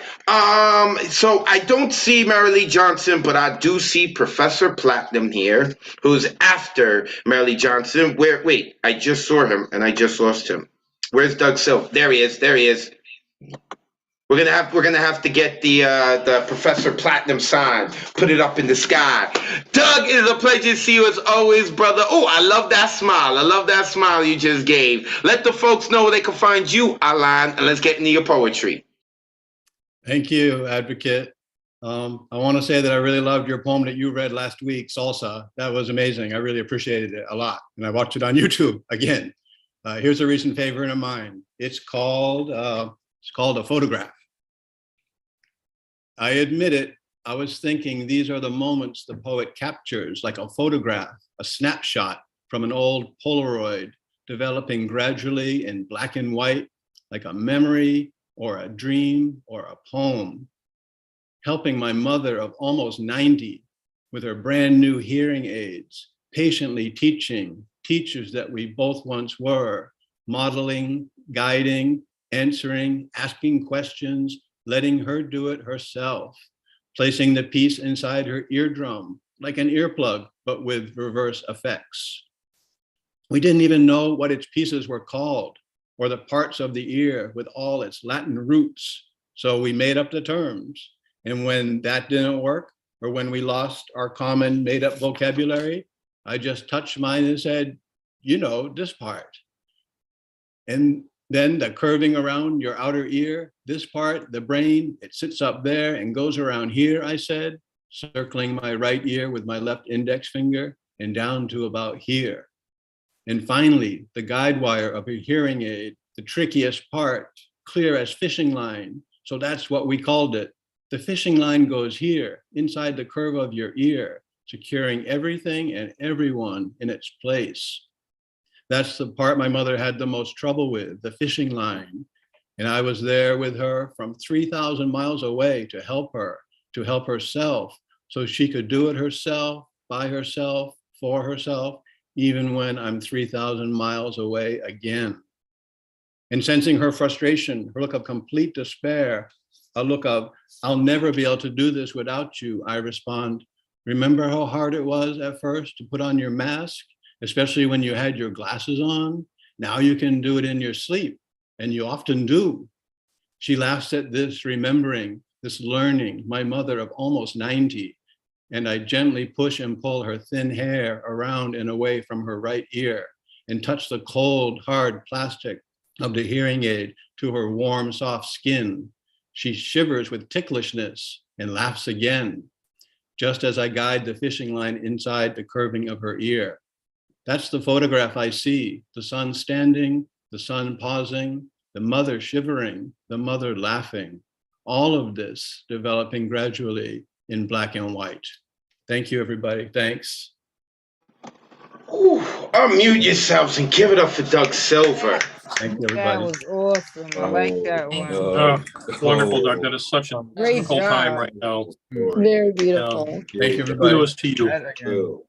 So I don't see Marilee Johnson, but I do see Professor Platinum here, who's after Marilee Johnson. Wait, I just saw him and I just lost him. Where's Doug Silv? There he is. We're gonna have to get the Professor Platinum sign, put it up in the sky. Doug, it is a pleasure to see you as always, brother. Oh, I love that smile. I love that smile you just gave. Let the folks know where they can find you online, and let's get into your poetry.
Thank you, Advocate. I want to say that I really loved your poem that you read last week, Salsa. That was amazing. I really appreciated it a lot, and I watched it on YouTube again. Here's a recent favorite of mine. It's called A Photograph. I admit it, I was thinking these are the moments the poet captures, like a photograph, a snapshot from an old Polaroid, developing gradually in black and white, like a memory or a dream or a poem. Helping my mother of almost 90 with her brand new hearing aids, patiently teaching, teachers that we both once were, modeling, guiding, answering, asking questions, letting her do it herself, placing the piece inside her eardrum, like an earplug, but with reverse effects. We didn't even know what its pieces were called, or the parts of the ear with all its Latin roots. So we made up the terms. And when that didn't work, or when we lost our common made up vocabulary, I just touched mine and said, you know, this part. And then the curving around your outer ear, this part, the brain, it sits up there and goes around here, I said, circling my right ear with my left index finger and down to about here. And finally, the guide wire of a hearing aid, the trickiest part, clear as fishing line, So that's what we called it. The fishing line goes here, inside the curve of your ear, securing everything and everyone in its place. That's the part my mother had the most trouble with, the fishing line. And I was there with her from 3,000 miles away to help her, to help herself, so she could do it herself, by herself, for herself, even when I'm 3,000 miles away again. And sensing her frustration, her look of complete despair, a look of, I'll never be able to do this without you, I respond, remember how hard it was at first to put on your mask, especially when you had your glasses on? Now you can do it in your sleep, and you often do. She laughs at this, remembering, this learning, my mother of almost 90, and I gently push and pull her thin hair around and away from her right ear and touch the cold, hard plastic of the hearing aid to her warm, soft skin. She shivers with ticklishness and laughs again, just as I guide the fishing line inside the curving of her ear. That's the photograph I see, the son standing, the son pausing, the mother shivering, the mother laughing. All of this developing gradually in black and white. Thank you, everybody. Thanks.
Ooh, unmute yourselves and give it up for Doug Silver.
Thank you,
That
everybody.
was awesome. I like that one.
It's wonderful, Doug. That is such a
Great
difficult time
job.
right now.
Very beautiful.
Thank you, everybody.
Kudos to you.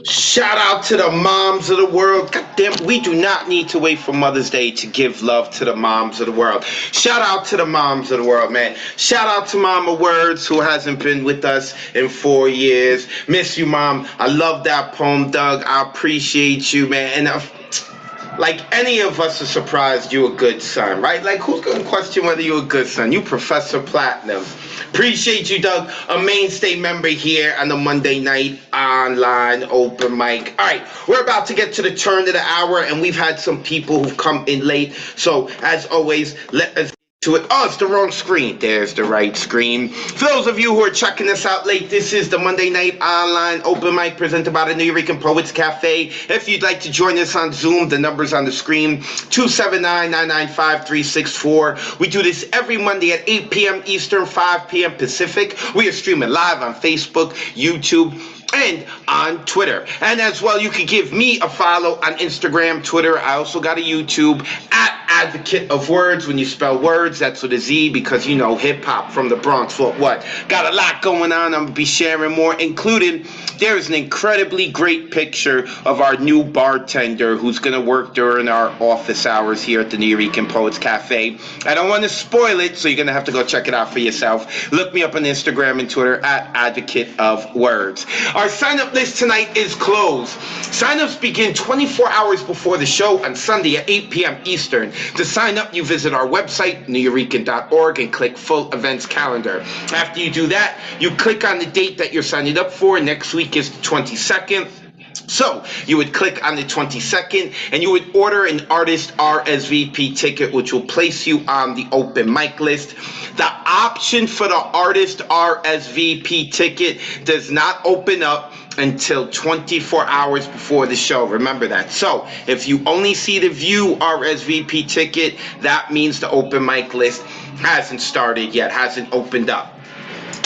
Shout out to the moms of the world. God damn, we do not need to wait for Mother's Day to give love to the moms of the world. Shout out to the moms of the world, man. Shout out to Mama Wordz, who hasn't been with us in 4 years. Miss you, Mom. I love that poem, Doug. I appreciate you, man. And like any of us are surprised you're a good son, right? Like, who's going to question whether you're a good son? You Professor Platinum. Appreciate you, Doug. A mainstay member here on the Monday night online open mic. All right, we're about to get to the turn of the hour, and we've had some people who've come in late. So, as always, let us to it. Oh, it's the wrong screen. There's the right screen. For those of you who are checking us out late, this is the Monday Night Online Open Mic presented by the New York Poets Cafe. If you'd like to join us on Zoom, the number's on the screen, 279-995-364. We do this every Monday at 8 p.m. Eastern, 5 p.m. Pacific. We are streaming live on Facebook, YouTube, and on Twitter. And as well, you can give me a follow on Instagram, Twitter. I also got a YouTube at Advocate of Wordz. When you spell words, that's with a Z, because you know hip-hop from the Bronx. Well, what? Got a lot going on. I'm going to be sharing more, including there is an incredibly great picture of our new bartender who's going to work during our office hours here at the New York Poets Cafe. I don't want to spoil it, so you're going to have to go check it out for yourself. Look me up on Instagram and Twitter at Advocate of Wordz. Our sign-up list tonight is closed. Sign-ups begin 24 hours before the show on Sunday at 8 p.m. Eastern. To sign up, you visit our website, neweurekan.org, and click Full Events Calendar. After you do that, you click on the date that you're signing up for. Next week is the 22nd. So you would click on the 22nd and you would order an artist RSVP ticket, which will place you on the open mic list. The option for the artist RSVP ticket does not open up until 24 hours before the show. Remember that. So if you only see the view RSVP ticket, that means the open mic list hasn't started yet, hasn't opened up.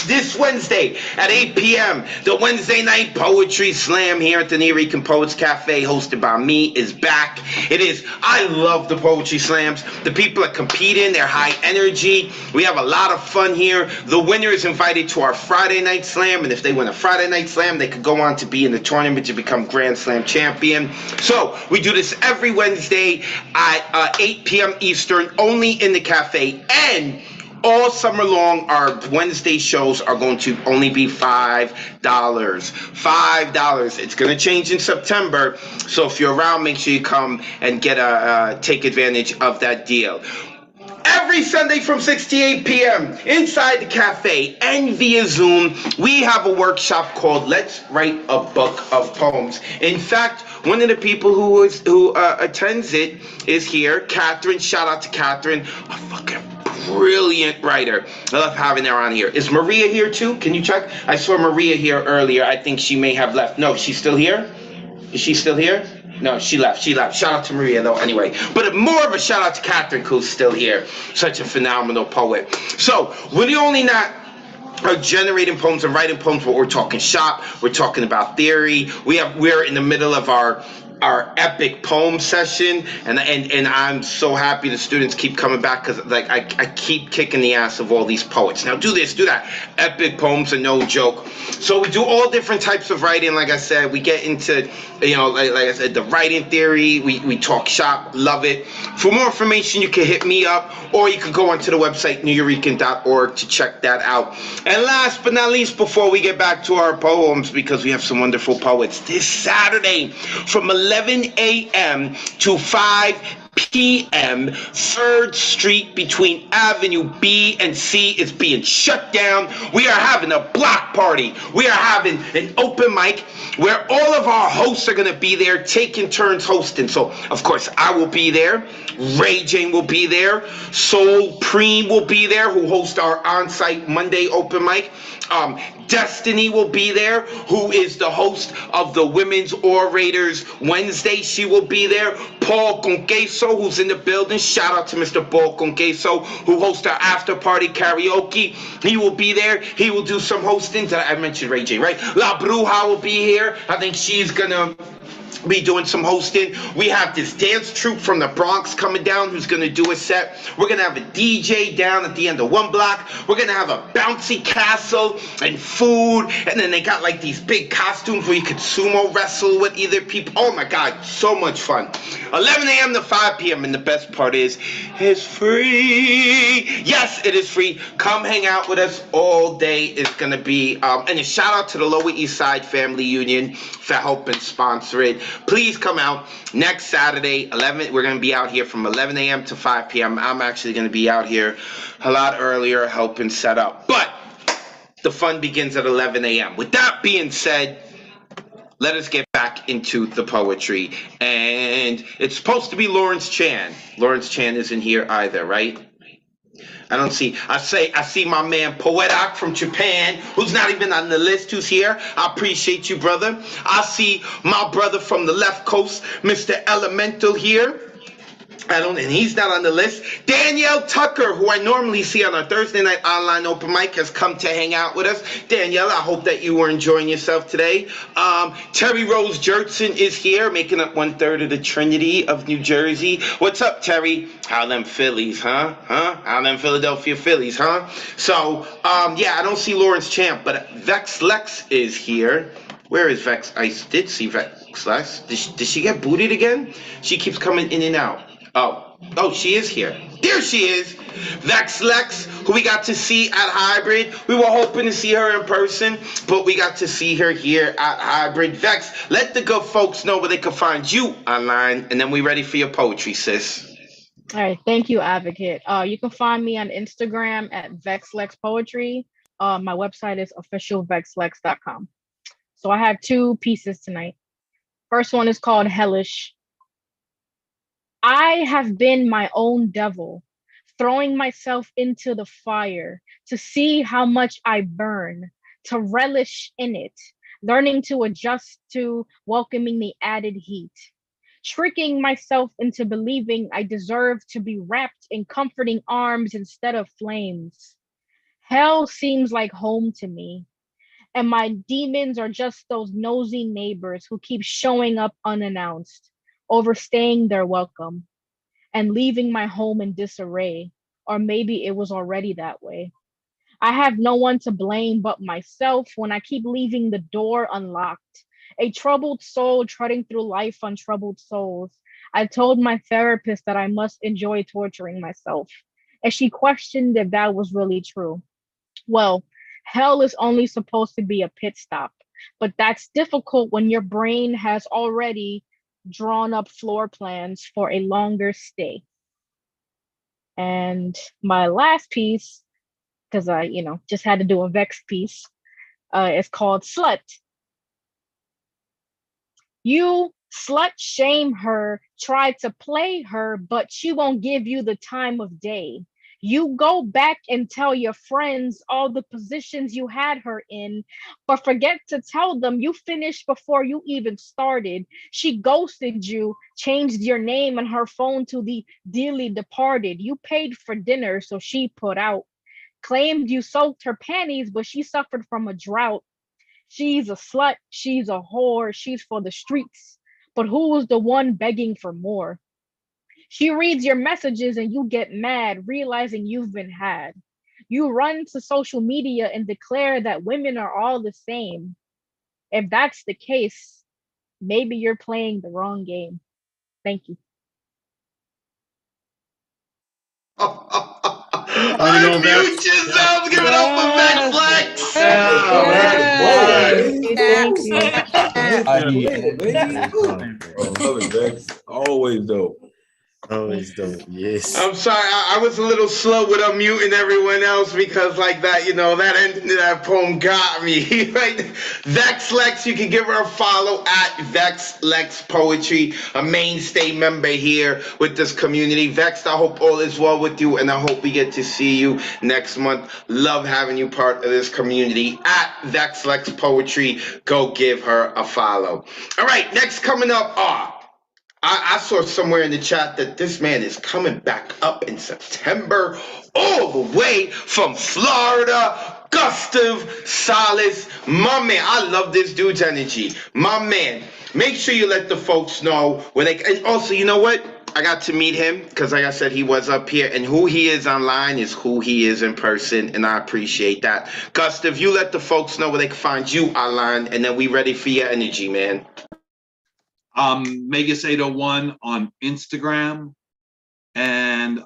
This Wednesday at 8 p.m., the Wednesday Night Poetry Slam here at the New York Poets Cafe, hosted by me, is back. I love the Poetry Slams. The people are competing, they're high energy. We have a lot of fun here. The winner is invited to our Friday Night Slam, and if they win a Friday Night Slam, they could go on to be in the tournament to become Grand Slam champion. So we do this every Wednesday at 8 p.m. Eastern, only in the cafe, and all summer long, our Wednesday shows are going to only be $5. $5. It's going to change in September. So if you're around, make sure you come and take advantage of that deal. Every Sunday from 6 to 8 p.m. inside the cafe and via Zoom, we have a workshop called Let's Write a Book of Poems. In fact, one of the people who attends it is here, Catherine. Shout out to Catherine, a fucking brilliant writer. I love having her on here. Is Maria here too? Can you check? I saw Maria here earlier. I think she may have left. No, she's still here? Is she still here? No, she left. She left. Shout out to Maria, though, anyway. But more of a shout out to Catherine, who's still here. Such a phenomenal poet. So, we're the only not are generating poems and writing poems, but we're talking shop. We're talking about theory. We're in the middle of our epic poem session, and I'm so happy the students keep coming back because like I keep kicking the ass of all these poets. Now do this, do that. Epic poems are no joke. So we do all different types of writing. Like I said, we get into like I said, the writing theory. We talk shop. Love it. For more information, you can hit me up, or you can go onto the website neweurekan.org to check that out. And last but not least, before we get back to our poems, because we have some wonderful poets, this Saturday from 11 a.m. to 5 p.m. 3rd Street between Avenue B and C is being shut down. We are having a block party. We are having an open mic where all of our hosts are going to be there taking turns hosting. So, of course, I will be there. Ray Jane will be there. Soul Preem will be there, who hosts our on-site Monday open mic. Destiny will be there, who is the host of the Women's Orators Wednesday. She will be there. Paul Conqueso, who's in the building. Shout out to Mr. Paul Conqueso, who hosts our after party karaoke. He will be there. He will do some hosting. I mentioned Ray J, right? La Bruja will be here. I think she's gonna be doing some hosting. We have this dance troupe from the Bronx coming down who's going to do a set. We're going to have a DJ down at the end of one block. We're going to have a bouncy castle and food. And then they got like these big costumes where you could sumo wrestle with either people. Oh my God, so much fun. 11 a.m. to 5 p.m. And the best part is, it's free. Yes, it is free. Come hang out with us all day. It's going to be, and a shout out to the Lower East Side Family Union for helping sponsor it. Please come out next Saturday, 11. We're going to be out here from 11 a.m. to 5 p.m. I'm actually going to be out here a lot earlier helping set up. But the fun begins at 11 a.m. With that being said, let us get back into the poetry. And it's supposed to be Lawrence Chan. Lawrence Chan isn't here either, right? I don't see. I see my man Poetic from Japan, who's not even on the list, who's here. I appreciate you, brother. I see my brother from the left coast, Mr. Elemental here. And he's not on the list. Danielle Tucker, who I normally see on our Thursday night online open mic, has come to hang out with us. Danielle, I hope that you were enjoying yourself today. Terry Rose Jertson is here, making up 1/3 of the Trinity of New Jersey. What's up, Terry? How them Phillies, huh? How them Philadelphia Phillies, huh? So, yeah, I don't see Lawrence Champ, but Vex Lex is here. Where is Vex? I did see Vex Lex. Did she get booted again? She keeps coming in and out. Oh, she is here. There she is. Vex Lex, who we got to see at Hybrid. We were hoping to see her in person, but we got to see her here at Hybrid. Vex, let the good folks know where they can find you online, and then we ready for your poetry, sis.
All right, thank you, Advocate. You can find me on Instagram at VexLexPoetry. My website is officialvexlex.com. So I have 2 pieces tonight. First one is called Hellish. I have been my own devil, throwing myself into the fire to see how much I burn, to relish in it, learning to adjust to welcoming the added heat, tricking myself into believing I deserve to be wrapped in comforting arms instead of flames. Hell seems like home to me, and my demons are just those nosy neighbors who keep showing up unannounced, overstaying their welcome, and leaving my home in disarray, or maybe it was already that way. I have no one to blame but myself when I keep leaving the door unlocked. A troubled soul trudging through life on troubled souls. I told my therapist that I must enjoy torturing myself, and she questioned if that was really true. Well, hell is only supposed to be a pit stop, but that's difficult when your brain has already drawn up floor plans for a longer stay. And my last piece, because I, just had to do a Vex piece, is called Slut. You slut shame her, try to play her, but she won't give you the time of day. You go back and tell your friends all the positions you had her in, but forget to tell them you finished before you even started. She ghosted you, changed your name on her phone to the dearly departed. You paid for dinner, so she put out. Claimed you soaked her panties, but she suffered from a drought. She's a slut, she's a whore, she's for the streets. But who was the one begging for more? She reads your messages and you get mad, realizing you've been had. You run to social media and declare that women are all the same. If that's the case, maybe you're playing the wrong game. Thank you.
Unmute yourself. Give it up for Vex Flex.
Love it, Vex. Always dope.
Always dope. Yes.
I'm sorry, I was a little slow with unmuting everyone else because like that, that end of that poem got me. Right? Vex Lex, you can give her a follow at Vex Lex Poetry, a mainstay member here with this community. Vex, I hope all is well with you, and I hope we get to see you next month. Love having you part of this community at Vex Lex Poetry. Go give her a follow. All right, next coming up I saw somewhere in the chat that this man is coming back up in September, all the way from Florida. Gustav Salas, my man. I love this dude's energy. My man, make sure you let the folks know where they, and also, you know what? I got to meet him because, like I said, he was up here, and who he is online is who he is in person, and I appreciate that. Gustav, you let the folks know where they can find you online, and then we ready for your energy, man.
Megas801 on Instagram, and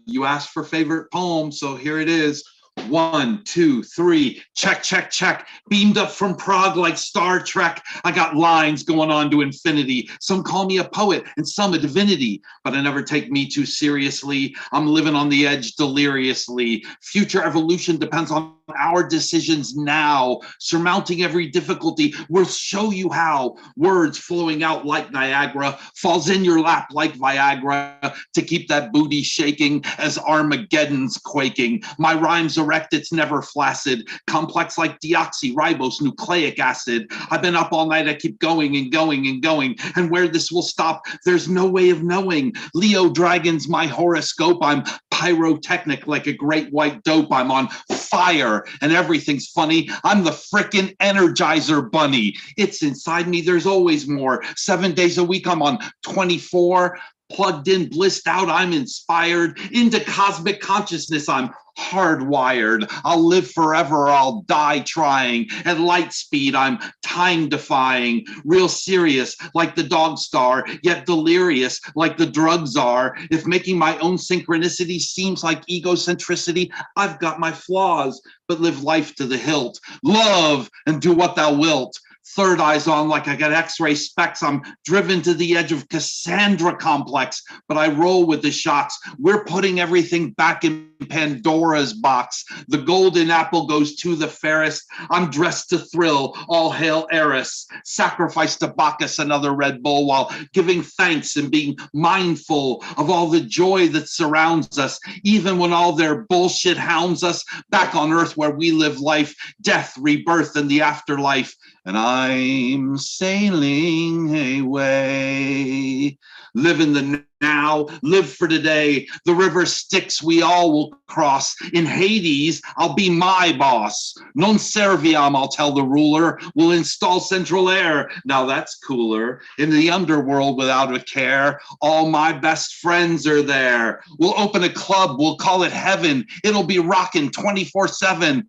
you asked for favorite poem, so here it is. 1, 2, 3, check, check, check. Beamed up from Prague like Star Trek. I got lines going on to infinity. Some call me a poet and some a divinity, but I never take me too seriously. I'm living on the edge deliriously. Future evolution depends on our decisions now. Surmounting every difficulty, we'll show you how. Words flowing out like Niagara, falls in your lap like Viagra to keep that booty shaking as Armageddon's quaking. My rhymes erect, it's never flaccid, complex like deoxyribose nucleic acid. I've been up all night, I keep going and going and going, and where this will stop, there's no way of knowing. Leo Dragon's my horoscope. I'm pyrotechnic like a great white dope. I'm on fire and everything's funny. I'm the frickin' Energizer Bunny. It's inside me, there's always more. 7 days a week, I'm on 24. Plugged in, blissed out, I'm inspired. Into cosmic consciousness, I'm hardwired. I'll live forever, I'll die trying. At light speed, I'm time defying. Real serious, like the dog star, yet delirious, like the drugs are. If making my own synchronicity seems like egocentricity, I've got my flaws, but live life to the hilt. Love and do what thou wilt. Third eyes on like I got x-ray specs. I'm driven to the edge of Cassandra complex, but I roll with the shots. We're putting everything back in Pandora's box. The golden apple goes to the fairest. I'm dressed to thrill. All hail Eris. Sacrifice to Bacchus another Red Bull while giving thanks and being mindful of all the joy that surrounds us, even when all their bullshit hounds us. Back on earth where we live life, death, rebirth, and the afterlife. And I'm sailing away. Live in the now, live for today. The river Styx we all will cross. In Hades, I'll be my boss. Non serviam, I'll tell the ruler. We'll install central air. Now that's cooler. In the underworld without a care, all my best friends are there. We'll open a club, we'll call it heaven. It'll be rocking 24/7.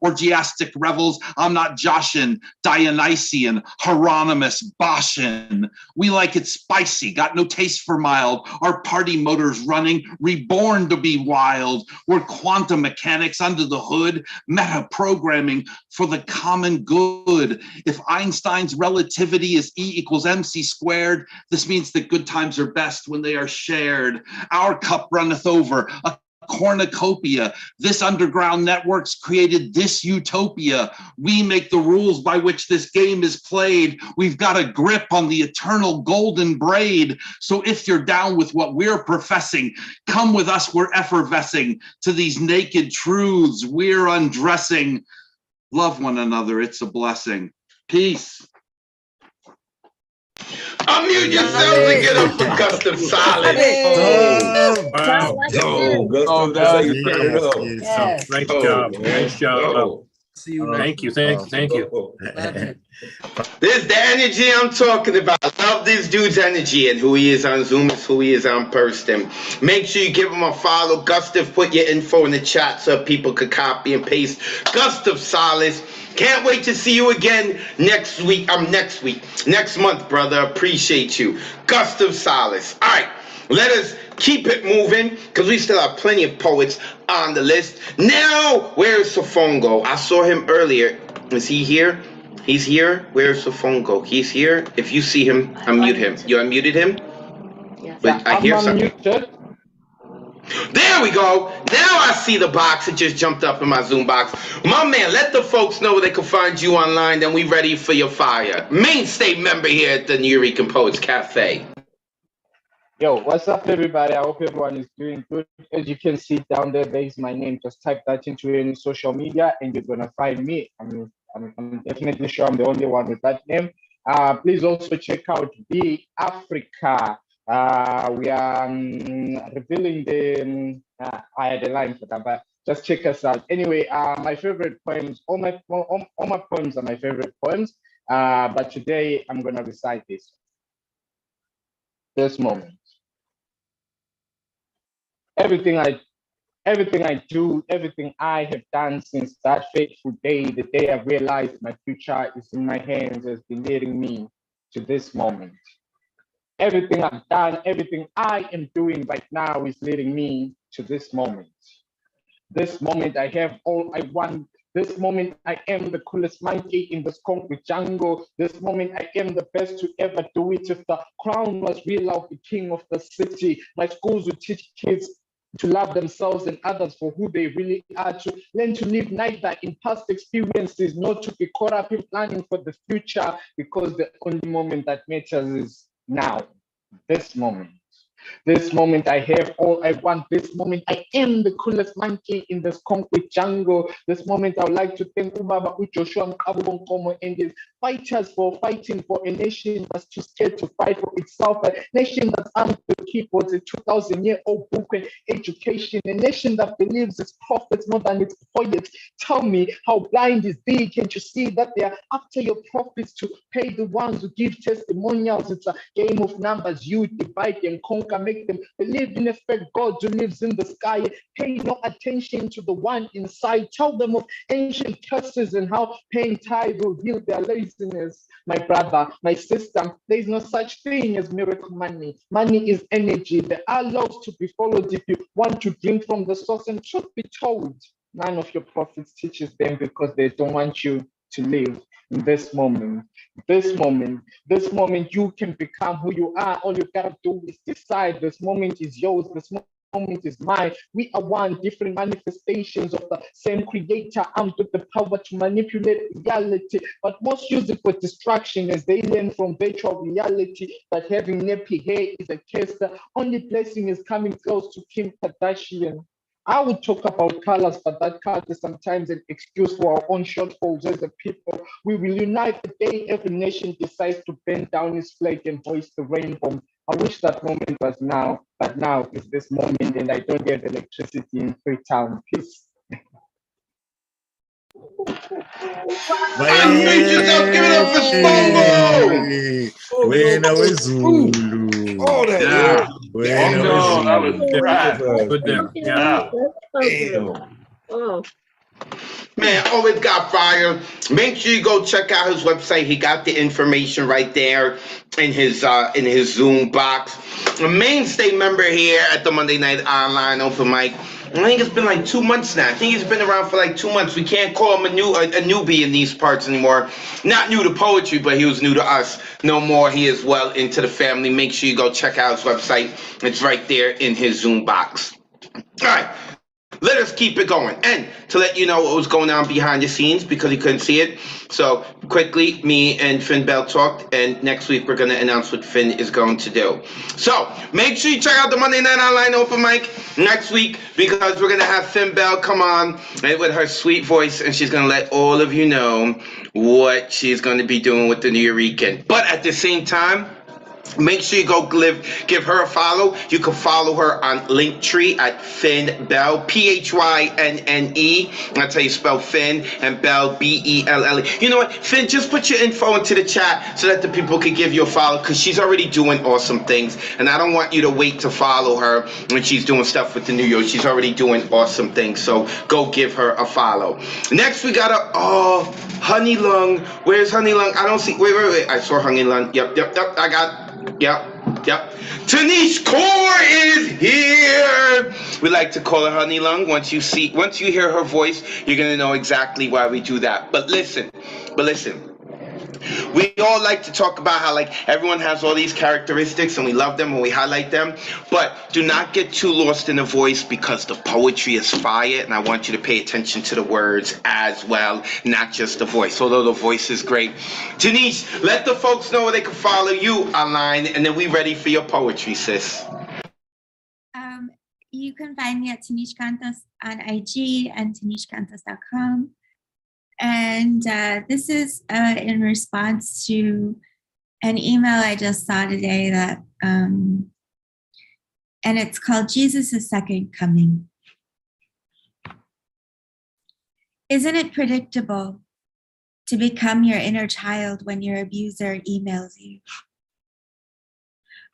Orgiastic revels, I'm not Joshin, Dionysian, Hieronymus, Boshin. We like it spicy, got no taste for mild. Our party motor's running, reborn to be wild. We're quantum mechanics under the hood, meta programming for the common good. If Einstein's relativity is E equals MC squared, this means that good times are best when they are shared. Our cup runneth over, a cornucopia. This underground network's created this utopia. We make the rules by which this game is played. We've got a grip on the eternal golden braid. So if you're down with what we're professing, come with us, we're effervescing to these naked truths we're undressing. Love one another, it's a blessing. Peace.
Unmute yourselves and get up for Custom Solid.
Wow.
That's how you turn it up.
Nice job. Nice job.
See you
Thank you. Thank you.
This is the energy I'm talking about. I love this dude's energy, and who he is on Zoom is who he is on person. Make sure you give him a follow. Gustav, put your info in the chat so people could copy and paste. Gustav Salas. Can't wait to see you again next month, brother. Appreciate you. Gustav Salas. All right, let us keep it moving because we still have plenty of poets on the list. Now, where's Sofongo? I saw him earlier. Is he here? He's here. Where's Sofongo? He's here. If you see him, unmute him. You unmuted him?
Yes.
But I hear something. There we go. Now I see the box. It just jumped up in my Zoom box. My man, let the folks know where they can find you online. Then we ready for your fire. Mainstay member here at the Nuyorican Poets Cafe.
Yo, what's up, everybody? I hope everyone is doing good. As you can see down there, there is my name. Just type that into any social media and you're going to find me. I'm definitely sure I'm the only one with that name. Please also check out Be Africa. We are revealing the I had a line for that, but just check us out. Anyway, my favorite poems, all my poems are my favorite poems. But today I'm gonna recite this moment. Everything I do, everything I have done since that fateful day, the day I realized my future is in my hands, has been leading me to this moment. Everything I've done, everything I am doing right now is leading me to this moment. This moment I have all I want. This moment I am the coolest monkey in this concrete jungle. This moment I am the best to ever do it. If the crown was real, I'll be king of the city. My schools would teach kids to love themselves and others for who they really are, to learn to live neither in past experiences, not to be caught up in planning for the future, because the only moment that matters is now, this moment. This moment I have all I want. This moment I am the coolest monkey in this concrete jungle. This moment I would like to thank Ubaba Joshua Nkomo and his fighters for fighting for a nation that's too scared to fight for itself. A nation that's armed with keyboards, a 2,000-year-old book and education. A nation that believes its prophets more than its poets. Tell me, how blind is thee? Can't you see that they are after your profits to pay the ones who give testimonials? It's a game of numbers. You divide and conquer, make them believe in a fake God who lives in the sky. Pay no attention to the one inside. Tell them of ancient curses and how paying tithe will heal their laziness. My brother, my sister, there is no such thing as miracle money. Money is energy. There are laws to be followed if you want to drink from the source. And truth be told, none of your prophets teaches them because they don't want you to live in this moment. This moment, you can become who you are. All you gotta do is decide. This moment is yours. This moment is mine. We are one, different manifestations of the same creator, armed with the power to manipulate reality, but most use it for distraction as they learn from virtual reality that having nappy hair is a curse. The only blessing is coming close to Kim Kardashian. I would talk about colors, but that color is sometimes an excuse for our own shortfalls as a people. We will unite the day every nation decides to bend down its flag and hoist the rainbow. I wish that moment was now, but now is this moment, and I don't have electricity in Freetown. Peace.
Unmute yourself, give it up for Spongo!
Wena wezulu.
Oh,
Yeah.
Bongo, that was right. Good there. Yeah.
Oh.
Man, always got fire. Make sure you go check out his website. He got the information right there in his Zoom box. A mainstay member here at the Monday Night Online Open Mic. I think it's been like 2 months now. I think he's been around for like 2 months. We can't call him a newbie in these parts anymore. Not new to poetry, but he was new to us. No more. He is well into the family. Make sure you go check out his website. It's right there in his Zoom box. All right. let us keep it going. And to let you know what was going on behind the scenes because you couldn't see it. So quickly, me and Finn Bell talked, and next week we're going to announce what Finn is going to do. So make sure you check out the Monday Night Online open mic next week because we're going to have Finn Bell come on with her sweet voice, and she's going to let all of you know what she's going to be doing with the New Eurekan. But at the same time, make sure you go give her a follow. You can follow her on Linktree at Finn Bell, Phynnne. That's how you spell Finn, and Bell, Belle. You know what, Finn, just put your info into the chat so that the people can give you a follow because she's already doing awesome things. And I don't want you to wait to follow her when she's doing stuff with the New York. She's already doing awesome things. So go give her a follow. Next, we got Honey Lung. Where's Honey Lung? I don't see. Wait. I saw Honey Lung. Yep. I got. Yep. Tanish Kaur is here. We like to call her Honey Lung. Once you hear her voice, you're gonna know exactly why we do that. But listen. We all like to talk about how everyone has all these characteristics and we love them and we highlight them, but do not get too lost in the voice because the poetry is fire, and I want you to pay attention to the words as well, not just the voice, although the voice is great. Tanish, let the folks know where they can follow you online, and then we ready for your poetry, sis.
You can find me at Tanish Cantos on IG and tanishcantos.com. And this is in response to an email I just saw today that, and it's called Jesus' Second Coming. Isn't it predictable to become your inner child when your abuser emails you?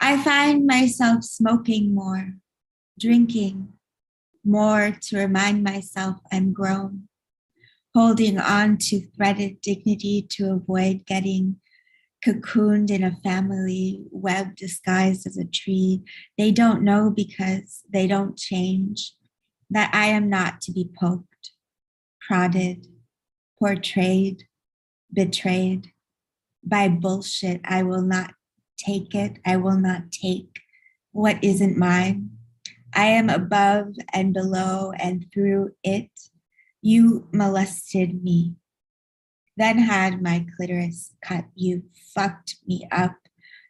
I find myself smoking more, drinking more to remind myself I'm grown, holding on to threaded dignity to avoid getting cocooned in a family web disguised as a tree. They don't know because they don't change that I am not to be poked, prodded, portrayed, betrayed by bullshit. I will not take it. I will not take what isn't mine. I am above and below, and through it, you molested me, then had my clitoris cut. You fucked me up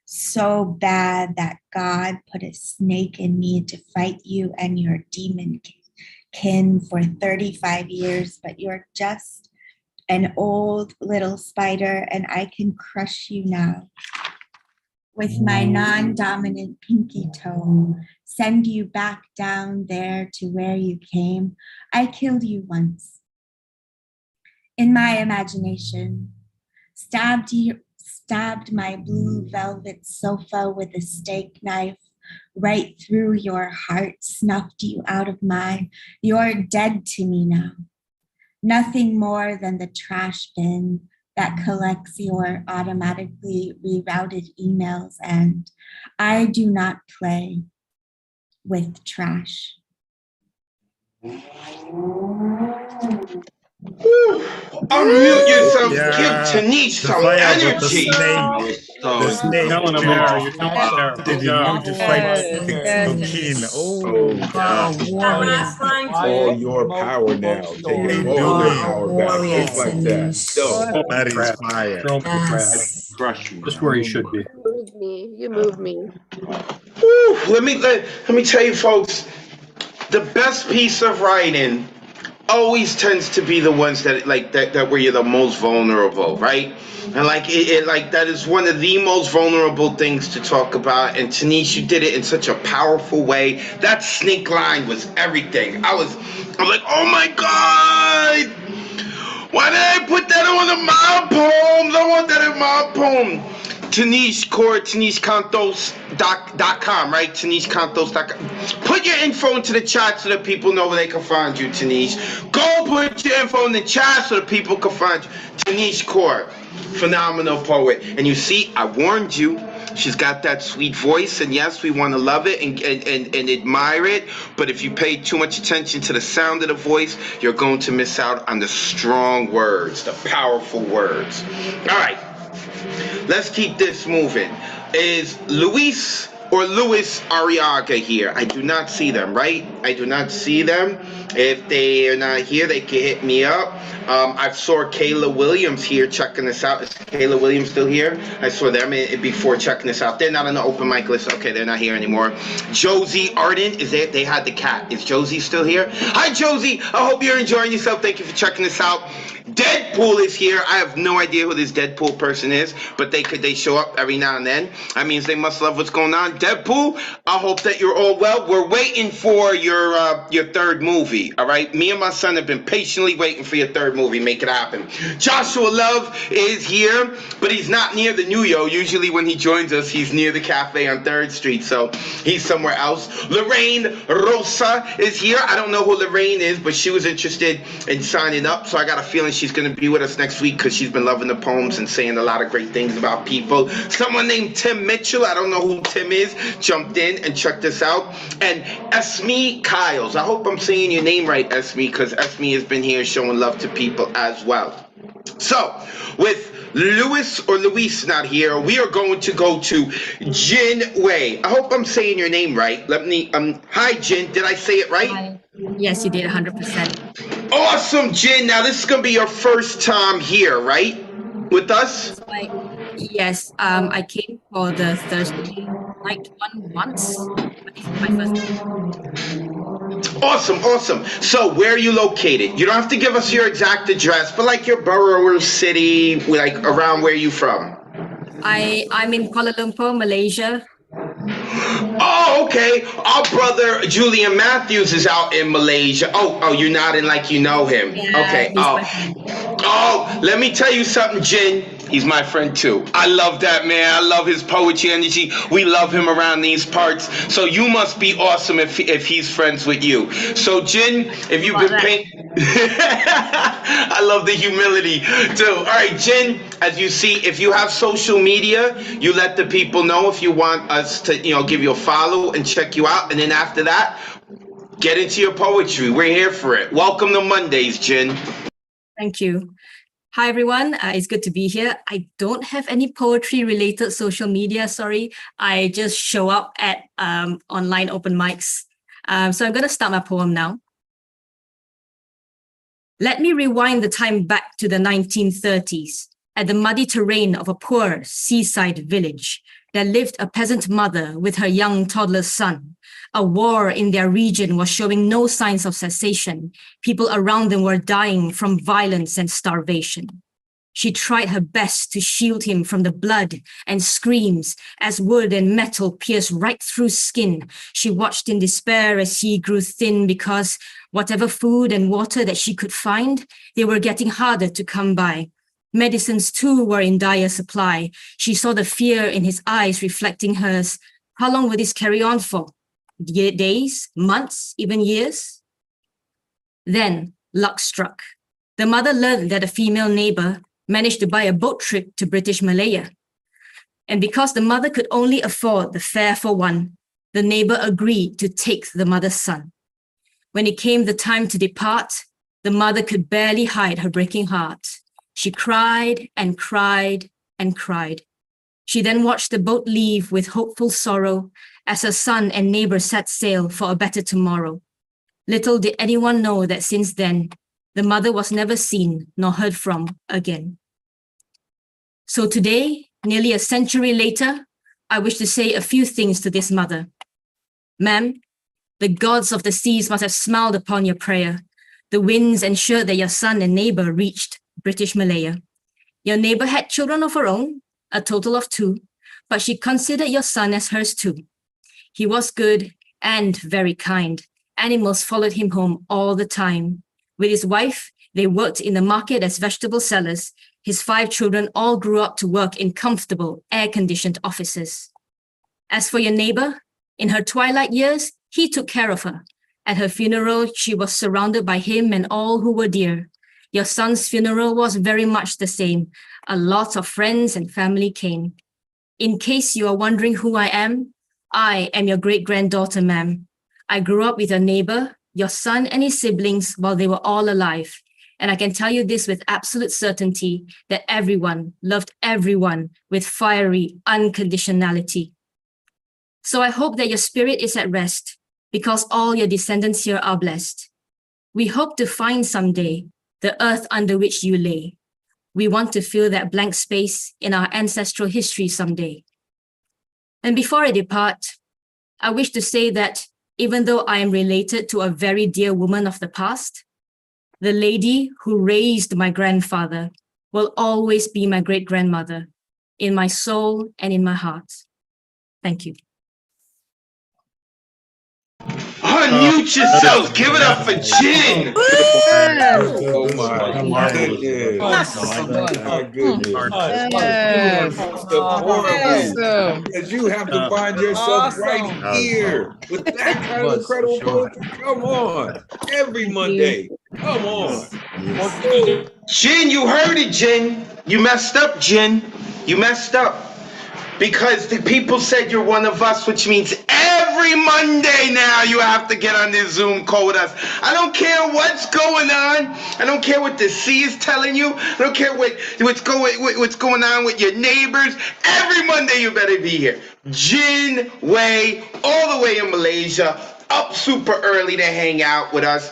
so bad that God put a snake in me to fight you and your demon kin for 35 years, but you're just an old little spider, and I can crush you now with my non-dominant pinky toe, send you back down there to where you came. I killed you once. In my imagination, stabbed my blue velvet sofa with a steak knife right through your heart, snuffed you out of mine. You're dead to me now. Nothing more than the trash bin that collects your automatically rerouted emails, and I do not play with trash.
Unmute yourself. Give Tanish some energy.
The snake.
Telling them there. You're telling them there.
Did you need to fight cocaine? Oh, God.
Last line,
All your power now. Taking all your power back. Just like that.
That is fire.
Crush you.
Just where you should be.
You move me.
Woo, let me tell you, folks, the best piece of writing always tends to be the ones that where you're the most vulnerable, right? And that is one of the most vulnerable things to talk about. And Tanish, you did it in such a powerful way. That snake line was everything. I'm like, oh my God! Why did I put that on one of my poems? I want that in my poem. Tanish Kaur, TanishCantos.com, right? TanishCantos.com. Put your info into the chat so that people know where they can find you, Tanish. Go put your info in the chat so that people can find you. Tanish Kaur, phenomenal poet. And you see, I warned you. She's got that sweet voice, and yes, we want to love it and admire it, but if you pay too much attention to the sound of the voice, you're going to miss out on the strong words, the powerful words. All right, let's keep this moving. Is Luis or Louis Arriaga here. I do not see them, right? I do not see them. If they are not here, they can hit me up. I saw Kayla Williams here checking us out. Is Kayla Williams still here? I saw them before checking us out. They're not on the open mic list. Okay, they're not here anymore. Josie Arden, is there? They had the cat. Is Josie still here? Hi, Josie. I hope you're enjoying yourself. Thank you for checking us out. Deadpool is here. I have no idea who this Deadpool person is, but they show up every now and then. That means they must love what's going on. Deadpool, I hope that you're all well. We're waiting for your third movie. All right, me and my son have been patiently waiting for your third movie. Make it happen. Joshua Love is here, but he's not near the Nuyo. Usually when he joins us, he's near the cafe on 3rd Street, so he's somewhere else. Lorraine Rosa is here. I don't know who Lorraine is, but she was interested in signing up, so I got a feeling she's going to be with us next week because she's been loving the poems and saying a lot of great things about people. Someone named Tim Mitchell, I don't know who Tim is, jumped in and checked us out. And Esme Kyles, I hope I'm saying your name right, Esme, because Esme has been here showing love to people as well. So, with Luis not here, we are going to go to Jin Wei. I hope I'm saying your name right. Let me, hi Jin, did I say it right?
Hi. Yes, you did 100%.
Awesome, Jin. Now this is going to be your first time here, right? With us?
Yes, I came for the Thursday night one once, but this is my first time.
Awesome. So where are you located? You don't have to give us your exact address, but like your borough or city, like around where you from?
I'm in Kuala Lumpur, Malaysia.
Oh, okay. Our brother Julian Matthews is out in Malaysia. Oh, you're nodding like you know him.
Yeah,
okay. Oh, let me tell you something, Jin. He's my friend too. I love that man. I love his poetry energy. We love him around these parts. So you must be awesome if he's friends with you. So Jin, if you've been painting, I love the humility too. All right, Jin. As you see, if you have social media, you let the people know if you want us to, give you a follow and check you out. And then after that, get into your poetry. We're here for it. Welcome to Mondays, Jin.
Thank you. Hi, everyone. It's good to be here. I don't have any poetry-related social media, sorry. I just show up at online open mics. So I'm going to start my poem now. Let me rewind the time back to the 1930s. At the muddy terrain of a poor seaside village, there lived a peasant mother with her young toddler son. A war in their region was showing no signs of cessation. People around them were dying from violence and starvation. She tried her best to shield him from the blood and screams as wood and metal pierced right through skin. She watched in despair as he grew thin because whatever food and water that she could find, they were getting harder to come by. Medicines too were in dire supply. She saw the fear in his eyes reflecting hers. How long will this carry on for? Days, months, even years? Then luck struck. The mother learned that a female neighbor managed to buy a boat trip to British Malaya. And because the mother could only afford the fare for one, the neighbor agreed to take the mother's son. When it came the time to depart, the mother could barely hide her breaking heart. She cried and cried and cried. She then watched the boat leave with hopeful sorrow as her son and neighbor set sail for a better tomorrow. Little did anyone know that since then, the mother was never seen nor heard from again. So today, nearly a century later, I wish to say a few things to this mother. Ma'am, the gods of the seas must have smiled upon your prayer. The winds ensured that your son and neighbor reached British Malaya. Your neighbor had children of her own, a total of 2, but she considered your son as hers too. He was good and very kind. Animals followed him home all the time. With his wife, they worked in the market as vegetable sellers. His 5 children all grew up to work in comfortable, air-conditioned offices. As for your neighbor, in her twilight years, he took care of her. At her funeral, she was surrounded by him and all who were dear. Your son's funeral was very much the same. A lot of friends and family came. In case you are wondering who I am your great-granddaughter, ma'am. I grew up with your neighbor, your son and his siblings while they were all alive. And I can tell you this with absolute certainty, that everyone loved everyone with fiery unconditionality. So I hope that your spirit is at rest, because all your descendants here are blessed. We hope to find someday the earth under which you lay. We want to fill that blank space in our ancestral history someday. And before I depart, I wish to say that even though I am related to a very dear woman of the past, the lady who raised my grandfather will always be my great-grandmother in my soul and in my heart. Thank you.
Unmute yourselves. Give it up for Jen.
Oh my goodness. My goodness.
Awesome.
Because you have to find yourself right here with that kind of incredible poetry. Come on. Every Monday. Come on.
Jen, you heard it, Jen. You messed up, Jen. You messed up. Because the people said you're one of us, which means every Monday now you have to get on this Zoom call with us. I don't care what's going on. I don't care what the sea is telling you. I don't care what's going on with your neighbors. Every Monday you better be here. Jin Wei, all the way in Malaysia, up super early to hang out with us.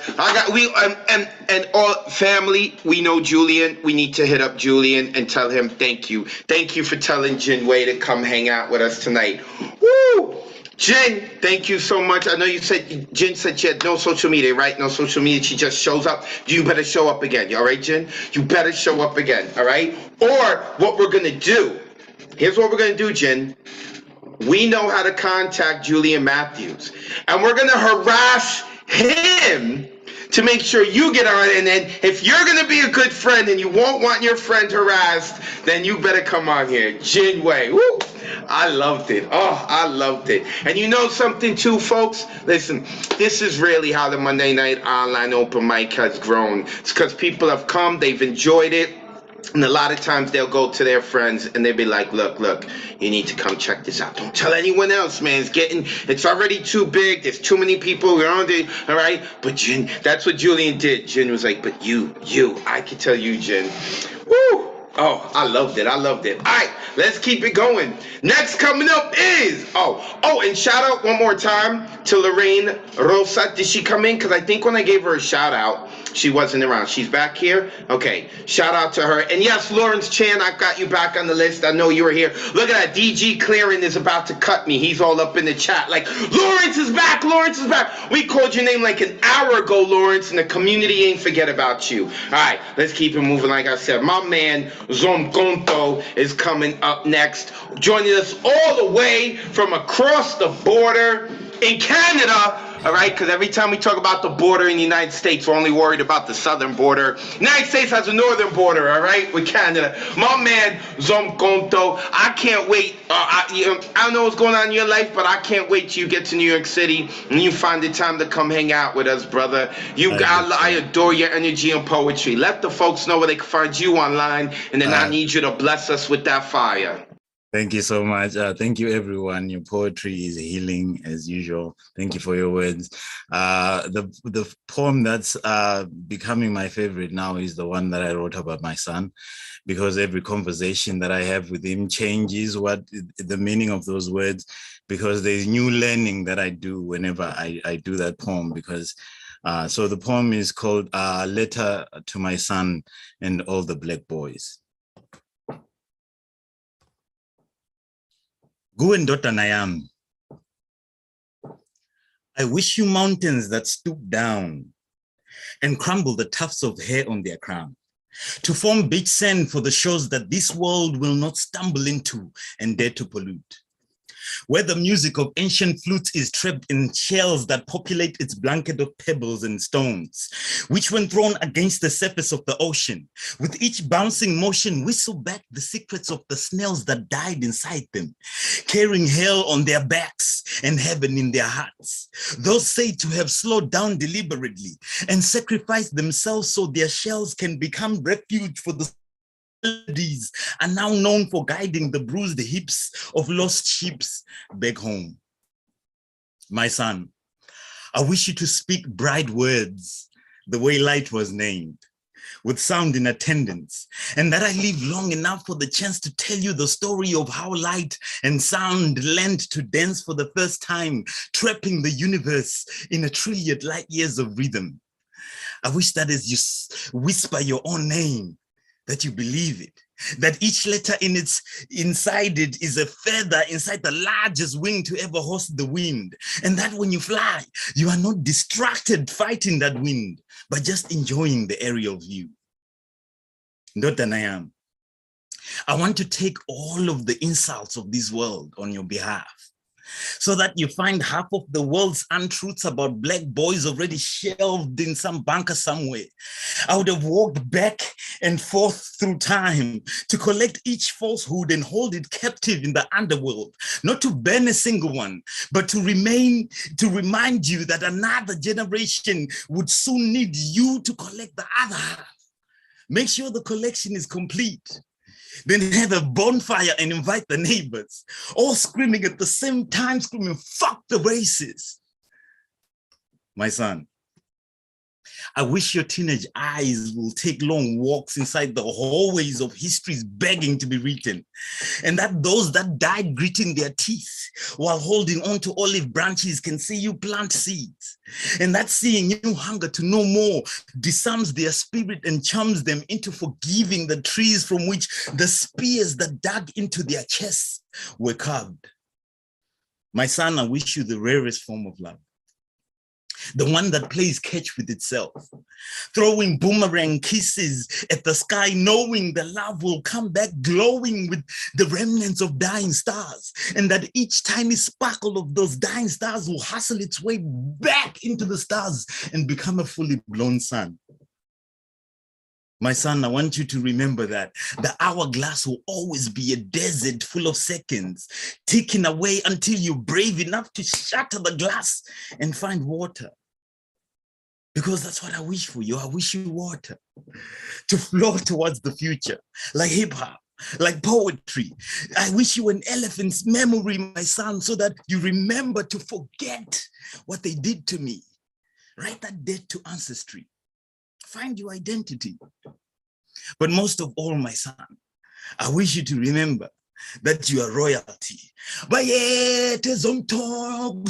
And all family, we know Julian. We need to hit up Julian and tell him thank you. Thank you for telling Jin Wei to come hang out with us tonight. Woo! Jen, thank you so much. I know you said, Jen said she had no social media, right? No social media. She just shows up. You better show up again. All right, Jen? You better show up again. All right? Or what we're going to do. Here's what we're going to do, Jen. We know how to contact Julian Matthews, and we're going to harass him to make sure you get on. And then if you're going to be a good friend and you won't want your friend harassed, then you better come on here. Jin Wei. Woo! I loved it. Oh, I loved it. And you know something too, folks? Listen, this is really how the Monday Night Online Open Mic has grown. It's because people have come, they've enjoyed it. And a lot of times they'll go to their friends and they'll be like, look, you need to come check this out. Don't tell anyone else, man. It's already too big. There's too many people around it, all right? But Jen, that's what Julian did. Jen was like, but you, I can tell you, Jen. Woo! Oh, I loved it. All right, let's keep it going. Next coming up is, and shout out one more time to Lorraine Rosa. Did she come in? Because I think when I gave her a shout out, she wasn't around. She's back here? Okay, shout out to her. And yes, Lawrence Chan, I've got you back on the list. I know you were here. Look at that. DG Clearing is about to cut me. He's all up in the chat like, Lawrence is back. We called your name like an hour ago, Lawrence, and the community ain't forget about you. All right, let's keep it moving. Like I said, my man Zomkonto is coming up next, joining us all the way from across the border in Canada. All right, because every time we talk about the border in the United States, we're only worried about the southern border. United States has a northern border, all right, with Canada. My man, Zomkonto, I can't wait. I don't know what's going on in your life, but I can't wait till you get to New York City and you find the time to come hang out with us, brother. I adore your energy and poetry. Let the folks know where they can find you online, and then I need you to bless us with that fire.
Thank you so much. Thank you, everyone. Your poetry is healing as usual. Thank you for your words. The poem that's becoming my favorite now is the one that I wrote about my son, because every conversation that I have with him changes what the meaning of those words, because there's new learning that I do whenever I do that poem. Because so the poem is called Letter to My Son and All the Black Boys. Guendotana yam. I wish you mountains that stoop down and crumble the tufts of hair on their crown, to form beach sand for the shores that this world will not stumble into and dare to pollute. Where the music of ancient flutes is trapped in shells that populate its blanket of pebbles and stones, which when thrown against the surface of the ocean, with each bouncing motion whistle back the secrets of the snails that died inside them, carrying hell on their backs and heaven in their hearts. Those said to have slowed down deliberately and sacrificed themselves so their shells can become refuge for the melodies are now known for guiding the bruised hips of lost sheep back home. My son, I wish you to speak bright words the way light was named, with sound in attendance, and that I live long enough for the chance to tell you the story of how light and sound lent to dance for the first time, trapping the universe in a trillion light years of rhythm. I wish that as you whisper your own name, that you believe it, that each letter inside it is a feather inside the largest wing to ever host the wind, and that when you fly, you are not distracted fighting that wind, but just enjoying the aerial view. Ndotanayam, I want to take all of the insults of this world on your behalf, so that you find half of the world's untruths about Black boys already shelved in some bunker somewhere. I would have walked back and forth through time to collect each falsehood and hold it captive in the underworld, not to burn a single one, but to remind you that another generation would soon need you to collect the other half. Make sure the collection is complete. Then have a bonfire and invite the neighbors, all screaming at the same time, screaming, fuck the racists. My son, I wish your teenage eyes will take long walks inside the hallways of histories begging to be written, and that those that died gritting their teeth while holding on to olive branches can see you plant seeds, and that seeing you hunger to know more disarms their spirit and charms them into forgiving the trees from which the spears that dug into their chests were carved. My son, I wish you the rarest form of love, the one that plays catch with itself, throwing boomerang kisses at the sky, knowing the love will come back glowing with the remnants of dying stars, and that each tiny sparkle of those dying stars will hustle its way back into the stars and become a fully blown sun. My son, I want you to remember that the hourglass will always be a desert full of seconds, ticking away until you're brave enough to shatter the glass and find water. Because that's what I wish for you. I wish you water to flow towards the future, like hip hop, like poetry. I wish you an elephant's memory, my son, so that you remember to forget what they did to me. Write that debt to ancestry. Find your identity. But most of all, my son, I wish you to remember that you are royalty. Bayete zomkonto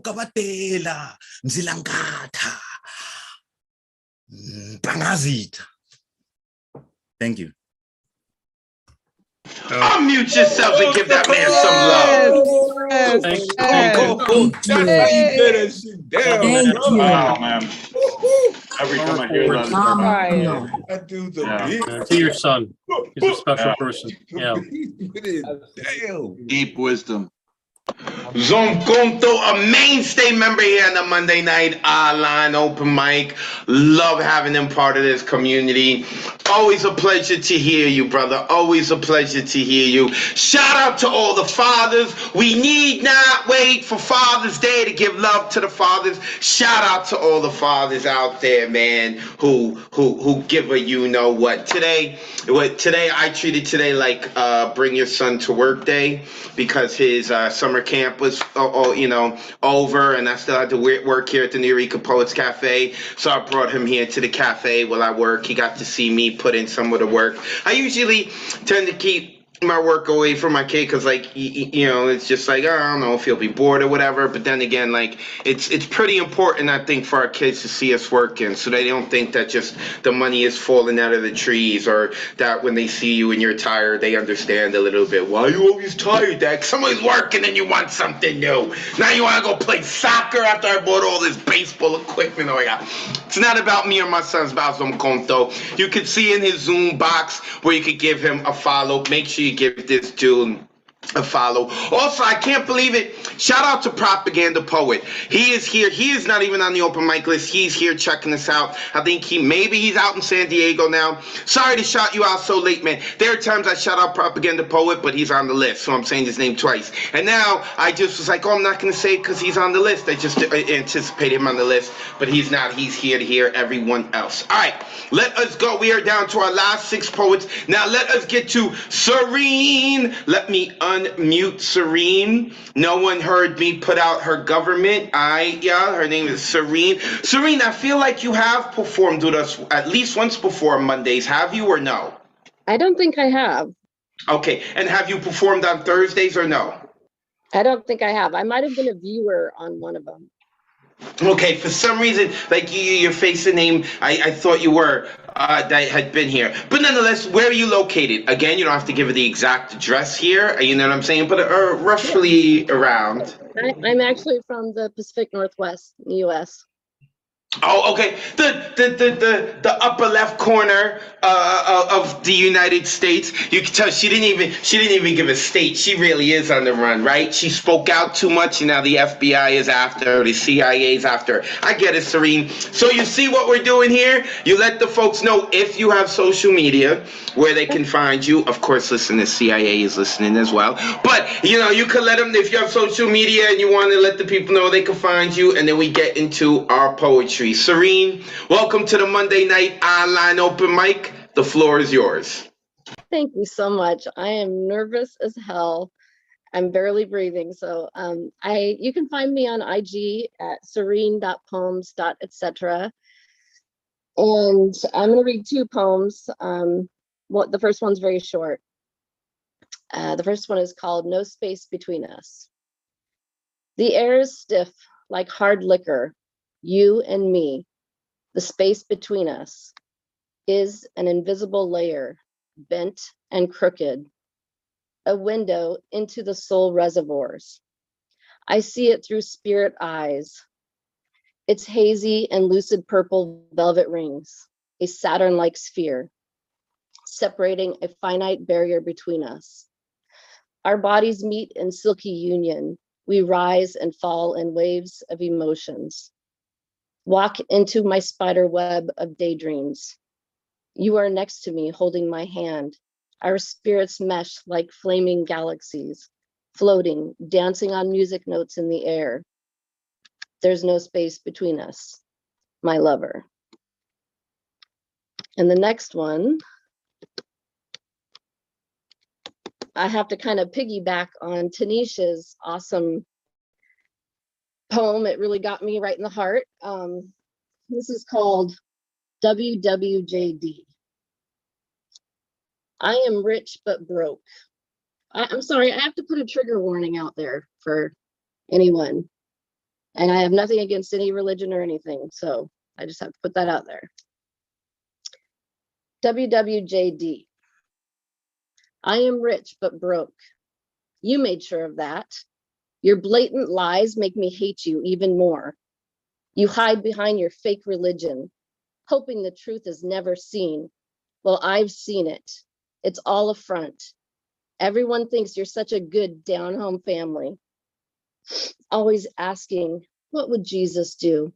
kabatela mzilangata pangazita. Thank you.
Unmute yourselves and give that man some love.
Thank you.
Wow, man. Every time I hear that,
That dude's a big.
To your son. He's a special person. Yeah.
Damn.
deep wisdom.
Zonkonto, a mainstay member here on the Monday Night Online Open Mic. Love having him part of this community. Always a pleasure to hear you, brother. Always a pleasure to hear you. Shout out to all the fathers. We need not wait for Father's Day to give love to the fathers. Shout out to all the fathers out there, man, who give a you know what. Today I treated today like bring your son to work day, because his summer camp was over, and I still had to work here at the Eureka Poets Cafe. So I brought him here to the cafe while I work. He got to see me put in some of the work. I usually tend to keep my work away from my kid, because it's just like, I don't know if he'll be bored or whatever. But then again, it's pretty important, I think, for our kids to see us working, so they don't think that just the money is falling out of the trees, or that when they see you and you're tired, they understand a little bit. Why are you always tired, Dad? Somebody's working and you want something new. Now you want to go play soccer after I bought all this baseball equipment. Oh my God. It's not about me or my son's about some conto. You could see in his Zoom box where you could give him a follow. Make sure you give this dude a follow. Also, I can't believe it. Shout out to Propaganda Poet. He is here. He is not even on the open mic list. He's here checking us out. I think he's out in San Diego now. Sorry to shout you out so late, man. There are times I shout out Propaganda Poet, but he's on the list, so I'm saying his name twice. And now I just was like, I'm not going to say it because he's on the list. I just anticipate him on the list, but he's not. He's here to hear everyone else. All right, let us go. We are down to our last 6 poets. Now let us get to Serene. Let me unmute Serene. No one heard me put out her government. Her name is Serene. Serene, I feel like you have performed with us at least once before on Mondays. Have you or no?
I don't think I have.
Okay, and have you performed on Thursdays or no?
I don't think I have. I might have been a viewer on one of them.
Okay, for some reason, like your face and name, I thought you were that had been here. But nonetheless, where are you located? Again, you don't have to give it the exact address here. You know what I'm saying? But roughly around.
I'm actually from the Pacific Northwest, in the U.S.
Oh, okay. The upper left corner of the United States. You can tell she didn't even give a state. She really is on the run, right? She spoke out too much, and now the FBI is after her, the CIA is after her. I get it, Serene. So you see what we're doing here? You let the folks know if you have social media where they can find you. Of course, listen, the CIA is listening as well. But you can let them, if you have social media and you want to let the people know they can find you, and then we get into our poetry. Serene, welcome to the Monday Night Online Open Mic. The floor is yours.
Thank you so much. I am nervous as hell. I'm barely breathing. So you can find me on IG at serene.poems.etc. And I'm going to read two poems. The first one's very short. The first one is called No Space Between Us. The air is stiff like hard liquor. You and me, the space between us, is an invisible layer, bent and crooked, a window into the soul reservoirs. I see it through spirit eyes. Its hazy and lucid purple velvet rings, a Saturn-like sphere, separating a finite barrier between us. Our bodies meet in silky union. We rise and fall in waves of emotions. Walk into my spider web of daydreams. You are next to me, holding my hand. Our spirits mesh like flaming galaxies, floating, dancing on music notes in the air. There's no space between us, my lover. And the next one, I have to kind of piggyback on Tanisha's awesome poem. It really got me right in the heart. This is called WWJD. I am rich but broke. I'm sorry, I have to put a trigger warning out there for anyone. And I have nothing against any religion or anything, so I just have to put that out there. WWJD. I am rich but broke. You made sure of that. Your blatant lies make me hate you even more. You hide behind your fake religion, hoping the truth is never seen. Well, I've seen it. It's all a front. Everyone thinks you're such a good down-home family. Always asking, what would Jesus do?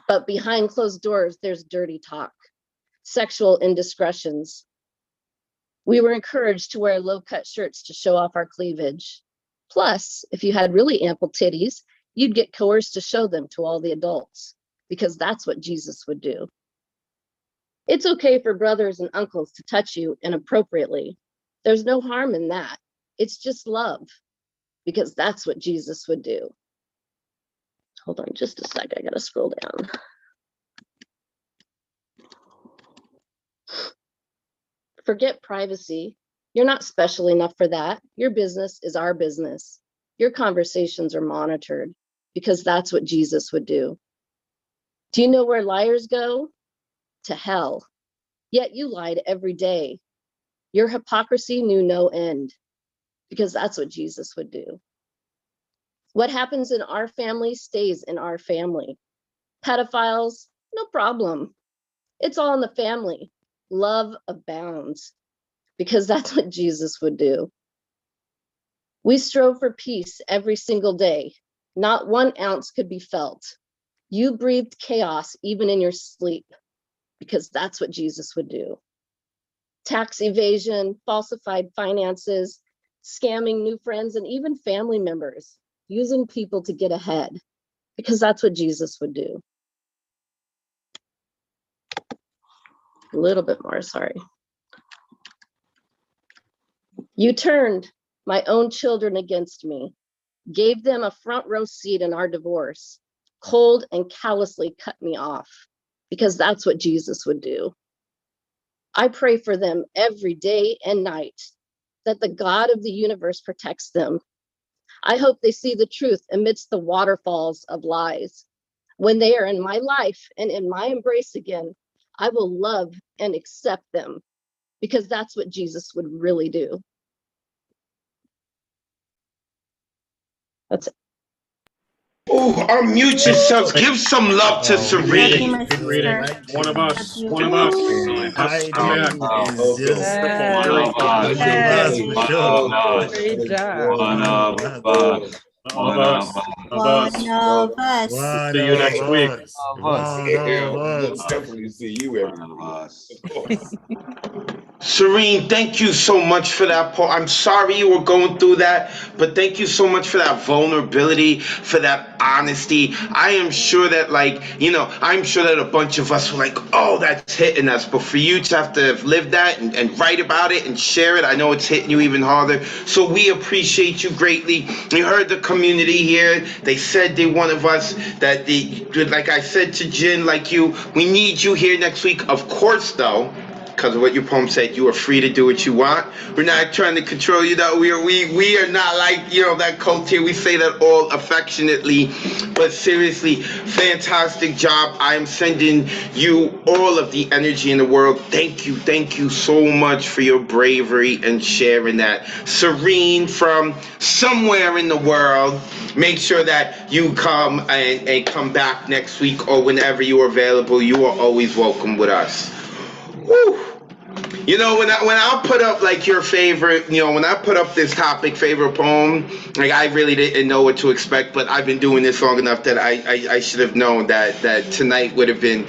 But behind closed doors, there's dirty talk, sexual indiscretions. We were encouraged to wear low-cut shirts to show off our cleavage. Plus, if you had really ample titties, you'd get coerced to show them to all the adults, because that's what Jesus would do. It's okay for brothers and uncles to touch you inappropriately. There's no harm in that. It's just love, because that's what Jesus would do. Hold on just a sec, I gotta scroll down. Forget privacy. You're not special enough for that. Your business is our business. Your conversations are monitored, because that's what Jesus would do. Do you know where liars go? To hell. Yet you lied every day. Your hypocrisy knew no end, because that's what Jesus would do. What happens in our family stays in our family. Pedophiles, no problem. It's all in the family. Love abounds, because that's what Jesus would do. We strove for peace every single day. Not 1 ounce could be felt. You breathed chaos even in your sleep, because that's what Jesus would do. Tax evasion, falsified finances, scamming new friends, and even family members, using people to get ahead, because that's what Jesus would do. A little bit more, sorry. You turned my own children against me, gave them a front row seat in our divorce, cold and callously cut me off, because that's what Jesus would do. I pray for them every day and night, that the God of the universe protects them. I hope they see the truth amidst the waterfalls of lies. When they are in my life and in my embrace again, I will love and accept them, because that's what Jesus would really do. That's it.
Oh, unmute yourselves. Give some love to Serene.
Good reading. One of us. One of us. Us come back.
Great job.
One of us.
One of us.
One of us.
See you next week.
One
We'll
definitely see you every week.
Serene, thank you so much for that. I'm sorry you were going through that, but thank you so much for that vulnerability, for that honesty. I am sure that, I'm sure that a bunch of us were like, oh, that's hitting us. But for you to have lived that and write about it and share it, I know it's hitting you even harder. So we appreciate you greatly. We heard the community here. They said they're one of us, that like I said to Jen, like you, we need you here next week. Of course, though, because of what your poem said, you are free to do what you want. We're not trying to control you, though. We are not like, that cult here. We say that all affectionately, but seriously, fantastic job. I am sending you all of the energy in the world. Thank you so much for your bravery and sharing that. Serene from somewhere in the world, make sure that you come and come back next week or whenever you are available. You are always welcome with us. Woo. When I put up like your favorite, when I put up this topic, favorite poem, like I really didn't know what to expect, but I've been doing this long enough that I should have known that tonight would have been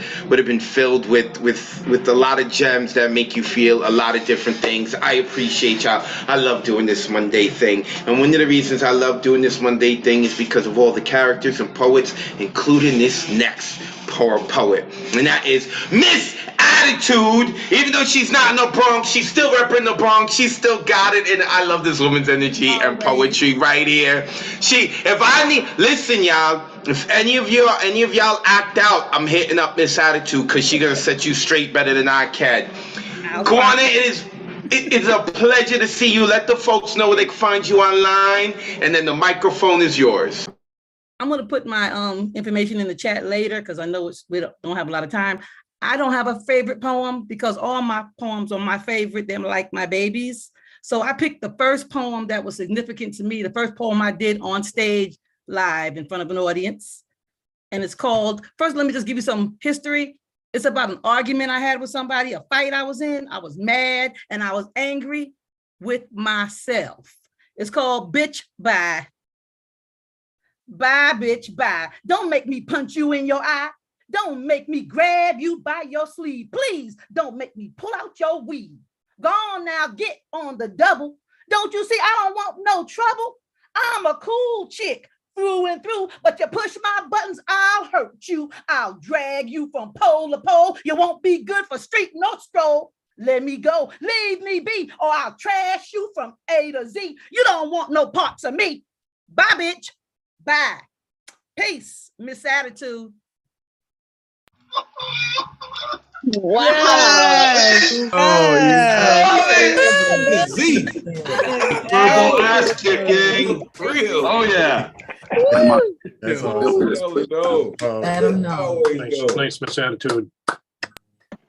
filled with a lot of gems that make you feel a lot of different things. I appreciate y'all. I love doing this Monday thing, and one of the reasons I love doing this Monday thing is because of all the characters and poets, including this next poet, and that is Miss Attitude. Even though she's not in the Bronx, she's still repping the Bronx. She's still got it, and I love this woman's energy and poetry right here. Listen, y'all. If any of y'all act out, I'm hitting up Miss Attitude because she's gonna set you straight better than I can. Kwana, it is a pleasure to see you. Let the folks know where they can find you online, and then the microphone is yours.
I'm going to put my information in the chat later because I know we don't have a lot of time. I don't have a favorite poem because all my poems are my favorite. They're like my babies. So I picked the first poem that was significant to me, the first poem I did on stage live in front of an audience. And it's called, first, let me just give you some history. It's about an argument I had with somebody, a fight I was in. I was mad and I was angry with myself. It's called Bitch Bye. Bye, bitch, bye. Don't make me punch you in your eye. Don't make me grab you by your sleeve. Please don't make me pull out your weave. Go on now, get on the double. Don't you see I don't want no trouble? I'm a cool chick through and through, but you push my buttons, I'll hurt you. I'll drag you from pole to pole. You won't be good for street nor stroll. Let me go, leave me be, or I'll trash you from A to Z. You don't want no parts of me. Bye, bitch. Bye. Peace, Miss Attitude.
Wow.
Yes.
Oh, Z. Verbal ass kicking.
Real.
Oh, yeah.
That's awesome.
Let him know. Nice Miss Attitude.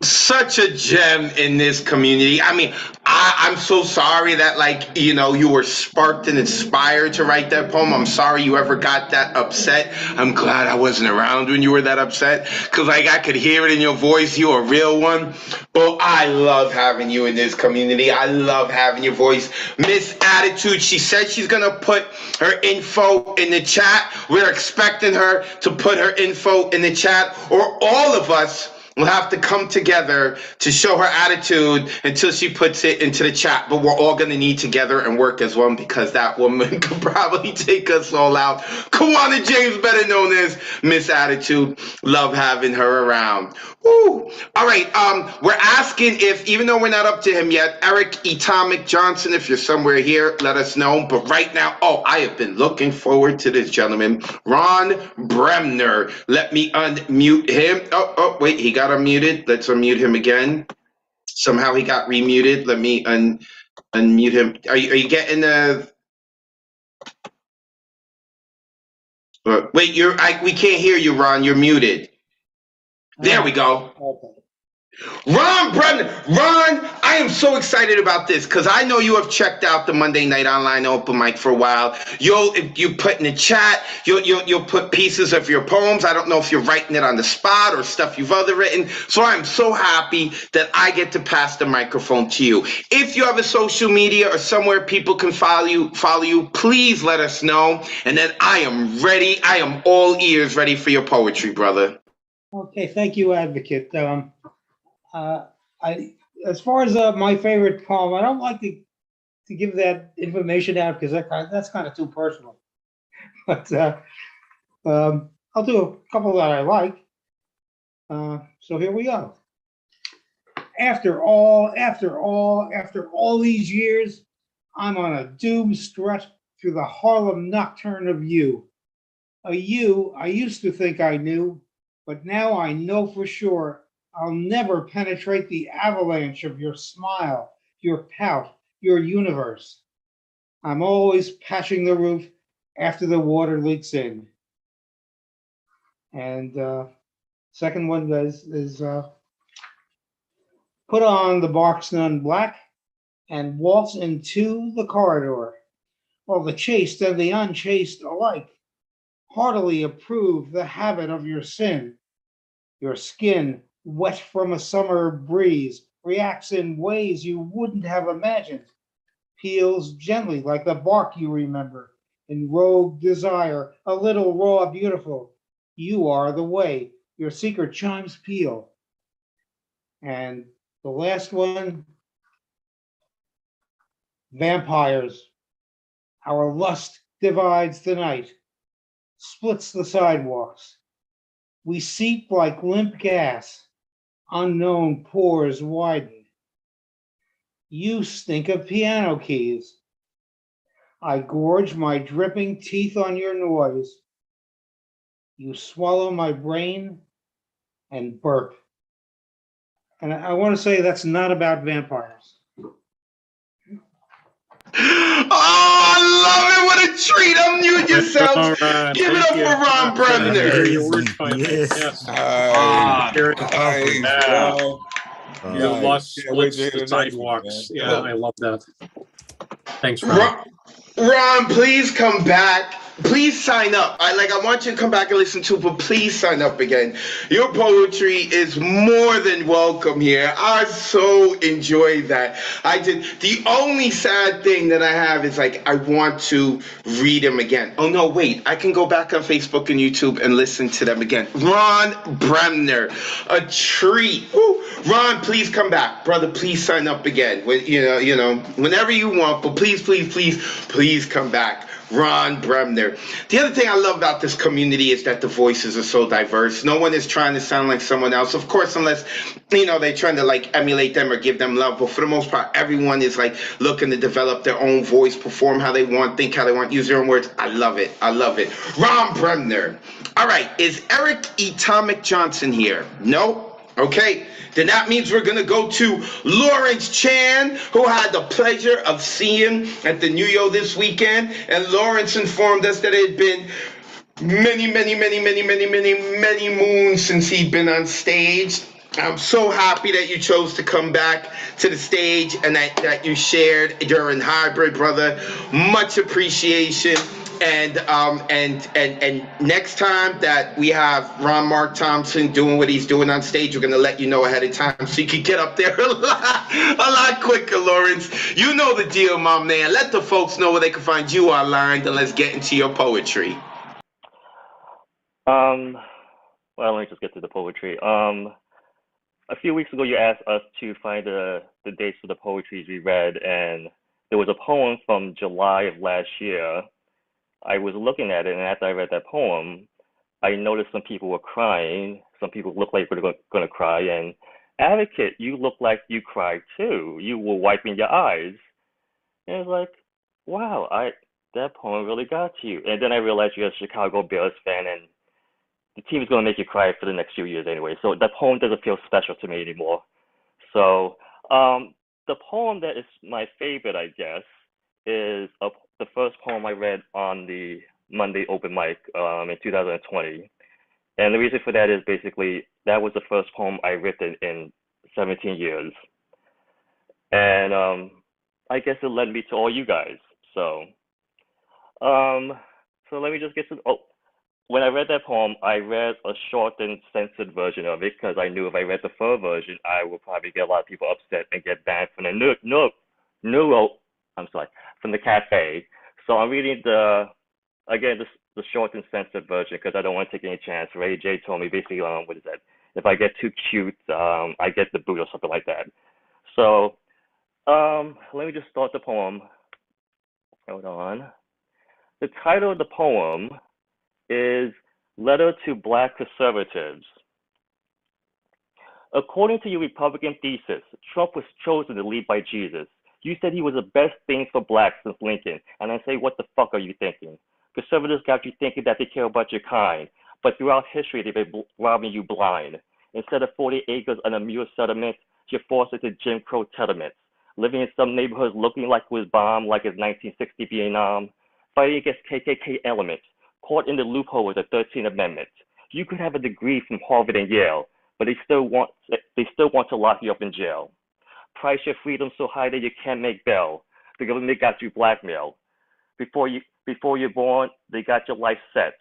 Such a gem in this community. I mean, I'm so sorry that you were sparked and inspired to write that poem. I'm sorry you ever got that upset. I'm glad I wasn't around when you were that upset because I could hear it in your voice. You're a real one. But I love having you in this community. I love having your voice. Miss Attitude, she said she's going to put her info in the chat. We're expecting her to put her info in the chat, or all of us will have to come together to show her attitude until she puts it into the chat. But we're all going to need together and work as one because that woman could probably take us all out. Kawana James, better known as Miss Attitude. Love having her around. Woo. All right. We're asking if, even though we're not up to him yet, Eric Atomic Johnson, if you're somewhere here, let us know. But right now, I have been looking forward to this gentleman, Ron Bremner. Let me unmute him. Oh, wait, he got unmuted. Let's unmute him again. Somehow he got remuted. Let me unmute him. Are you getting the? Wait, we can't hear you, Ron. You're muted. There we go.
Okay.
Ron Bremner. Ron, I am so excited about this because I know you have checked out the Monday Night Online Open Mic for a while. You put in the chat, you'll put pieces of your poems. I don't know if you're writing it on the spot or stuff you've other written. So I'm so happy that I get to pass the microphone to you. If you have a social media or somewhere people can follow you, please let us know. And then I am ready. I am all ears ready for your poetry, brother.
Okay, thank you, Advocate. As far as my favorite poem, I don't like to give that information out because that's kind of too personal. But I'll do a couple that I like. So here we go. After all these years, I'm on a doom strut through the Harlem nocturne of you. A you I used to think I knew, but now I know for sure I'll never penetrate the avalanche of your smile, your pout, your universe. I'm always patching the roof after the water leaks in. And second one is put on the bark's none black and waltz into the corridor. While the chaste and the unchaste alike heartily approve the habit of your sin. Your skin, wet from a summer breeze, reacts in ways you wouldn't have imagined. Peels gently like the bark you remember. In rogue desire, a little raw beautiful. You are the way your secret chimes peal. And the last one, vampires. Our lust divides the night, splits the sidewalks. We seep like limp gas, unknown pores widen. You stink of piano keys. I gorge my dripping teeth on your noise. You swallow my brain and burp. And I want to say that's not about vampires.
Oh, I love it. What a treat. Unmute yourselves. Give it up for Ron Bremner.
Yes.
You
lost splits the sidewalks. Yeah, I love that. Thanks, Ron.
Ron, please come back. Please sign up. I want you to come back and listen to, but please sign up again. Your poetry is more than welcome here. I so enjoy that. The only sad thing that I have is I want to read them again. Oh no, wait, I can go back on Facebook and YouTube and listen to them again. Ron Bremner, a treat. Woo. Ron, please come back. Brother, please sign up again. Whenever you want, but please come back. Ron Bremner. The other thing I love about this community is that the voices are so diverse. No one is trying to sound like someone else. Of course, unless, they're trying to emulate them or give them love. But for the most part, everyone is looking to develop their own voice, perform how they want, think how they want, use their own words. I love it. Ron Bremner. All right. Is Eric Atomic Johnson here? No? Okay, then that means we're going to go to Lawrence Chan, who I had the pleasure of seeing at the New Yo this weekend. And Lawrence informed us that it had been many moons since he'd been on stage. I'm so happy that you chose to come back to the stage and that you shared your hybrid, brother. Much appreciation. And next time that we have Ron Mark Thompson doing what he's doing on stage, we're going to let you know ahead of time so you can get up there a lot quicker, Lawrence. You know the deal, my man. Let the folks know where they can find you online, then let's get into your poetry.
Well, let me just get to the poetry.
a few weeks ago, you asked us to find the dates for the poetries we read, and there was a poem from July of last year. I was looking at it, and after I read that poem, I noticed some people were crying. Some people looked like they were going to cry. And Advocate, you looked like you cried too. You were wiping your eyes. And it was like, wow, that poem really got to you. And then I realized you're a Chicago Bears fan, and the team is going to make you cry for the next few years anyway. So that poem doesn't feel special to me anymore. So the poem that is my favorite, I guess, is the first poem I read on the Monday open mic in 2020. And the reason for that is basically that was the first poem I written in 17 years. And I guess it led me to all you guys. So let me just get to, when I read that poem, I read a shortened, censored version of it because I knew if I read the full version, I would probably get a lot of people upset and get banned from from the cafe. So I'm reading the shortened, censored version because I don't want to take any chance. Ray J told me basically, what is that? If I get too cute, I get the boot or something like that. So let me just start the poem. Hold on. The title of the poem is Letter to Black Conservatives. According to your Republican thesis, Trump was chosen to lead by Jesus. You said he was the best thing for blacks since Lincoln. And I say, what the fuck are you thinking? Conservatives got you thinking that they care about your kind, but throughout history, they've been robbing you blind. Instead of 40 acres and a mule settlement, you're forced into Jim Crow tenements, living in some neighborhoods looking like it was bombed like it's 1960 Vietnam, fighting against KKK elements, caught in the loophole with the 13th Amendment. You could have a degree from Harvard and Yale, but they still want to lock you up in jail. Price your freedom so high that you can't make bail. The government got you blackmailed. Before you're born, they got your life set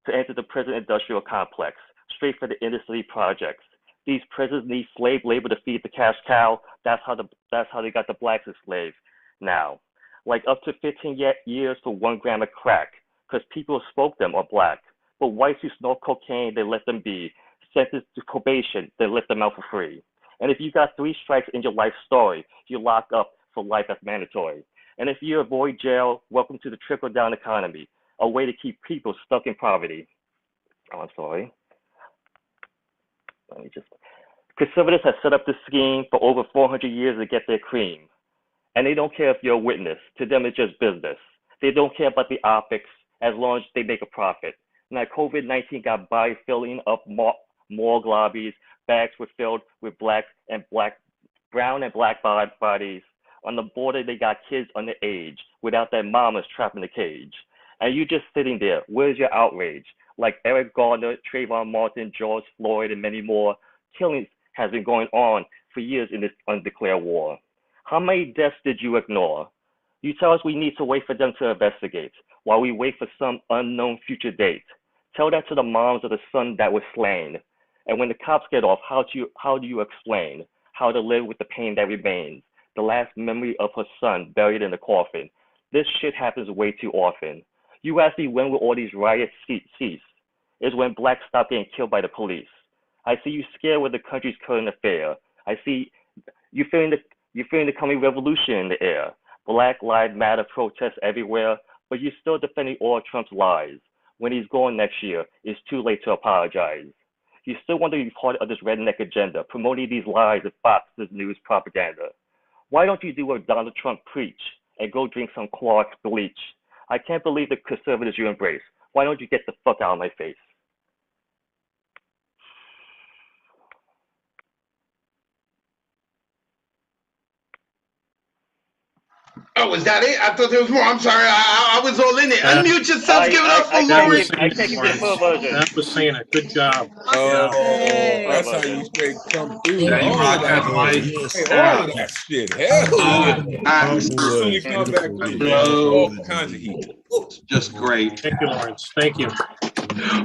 to enter the prison industrial complex, straight for the inner city projects. These prisons need slave labor to feed the cash cow. That's how they got the blacks as slaves now. Like up to 15 years for 1 gram of crack, because people who spoke them are black. But whites who snort cocaine, they let them be. Sentenced to probation, they let them out for free. And if you got 3 strikes in your life story, you lock up for life as mandatory. And if you avoid jail, welcome to the trickle-down economy, a way to keep people stuck in poverty. Oh, I'm sorry. Conservatives have set up this scheme for over 400 years to get their cream. And they don't care if you're a witness. To them, it's just business. They don't care about the optics as long as they make a profit. Now, COVID-19 got by filling up morgue lobbies. Bags were filled with brown and black bodies. On the border, they got kids underage without their mamas trapped in the cage. And you just sitting there. Where's your outrage? Like Eric Garner, Trayvon Martin, George Floyd, and many more, killings has been going on for years in this undeclared war. How many deaths did you ignore? You tell us we need to wait for them to investigate while we wait for some unknown future date. Tell that to the moms of the son that was slain. And when the cops get off, how do you explain how to live with the pain that remains? The last memory of her son buried in the coffin. This shit happens way too often. You ask me when will all these riots cease? Is when blacks stop getting killed by the police. I see you scared with the country's current affair. I see you feeling the coming revolution in the air. Black Lives Matter protests everywhere, but you're still defending all Trump's lies. When he's gone next year, it's too late to apologize. You still want to be part of this redneck agenda, promoting these lies of Fox News propaganda. Why don't you do what Donald Trump preached and go drink some Clark's bleach? I can't believe the conservatives you embrace. Why don't you get the fuck out of my face?
Oh, was that it? I thought there was more. I'm sorry. I was all in it. Unmute yourself. Give it up for Lawrence.
That was saying it. Good job.
That's how you straight come through.
Yeah, you rock that mic.
All that shit. Hell yeah. Soon come back with all kinds of heat.
Just great.
Thank you, Lawrence. Thank you.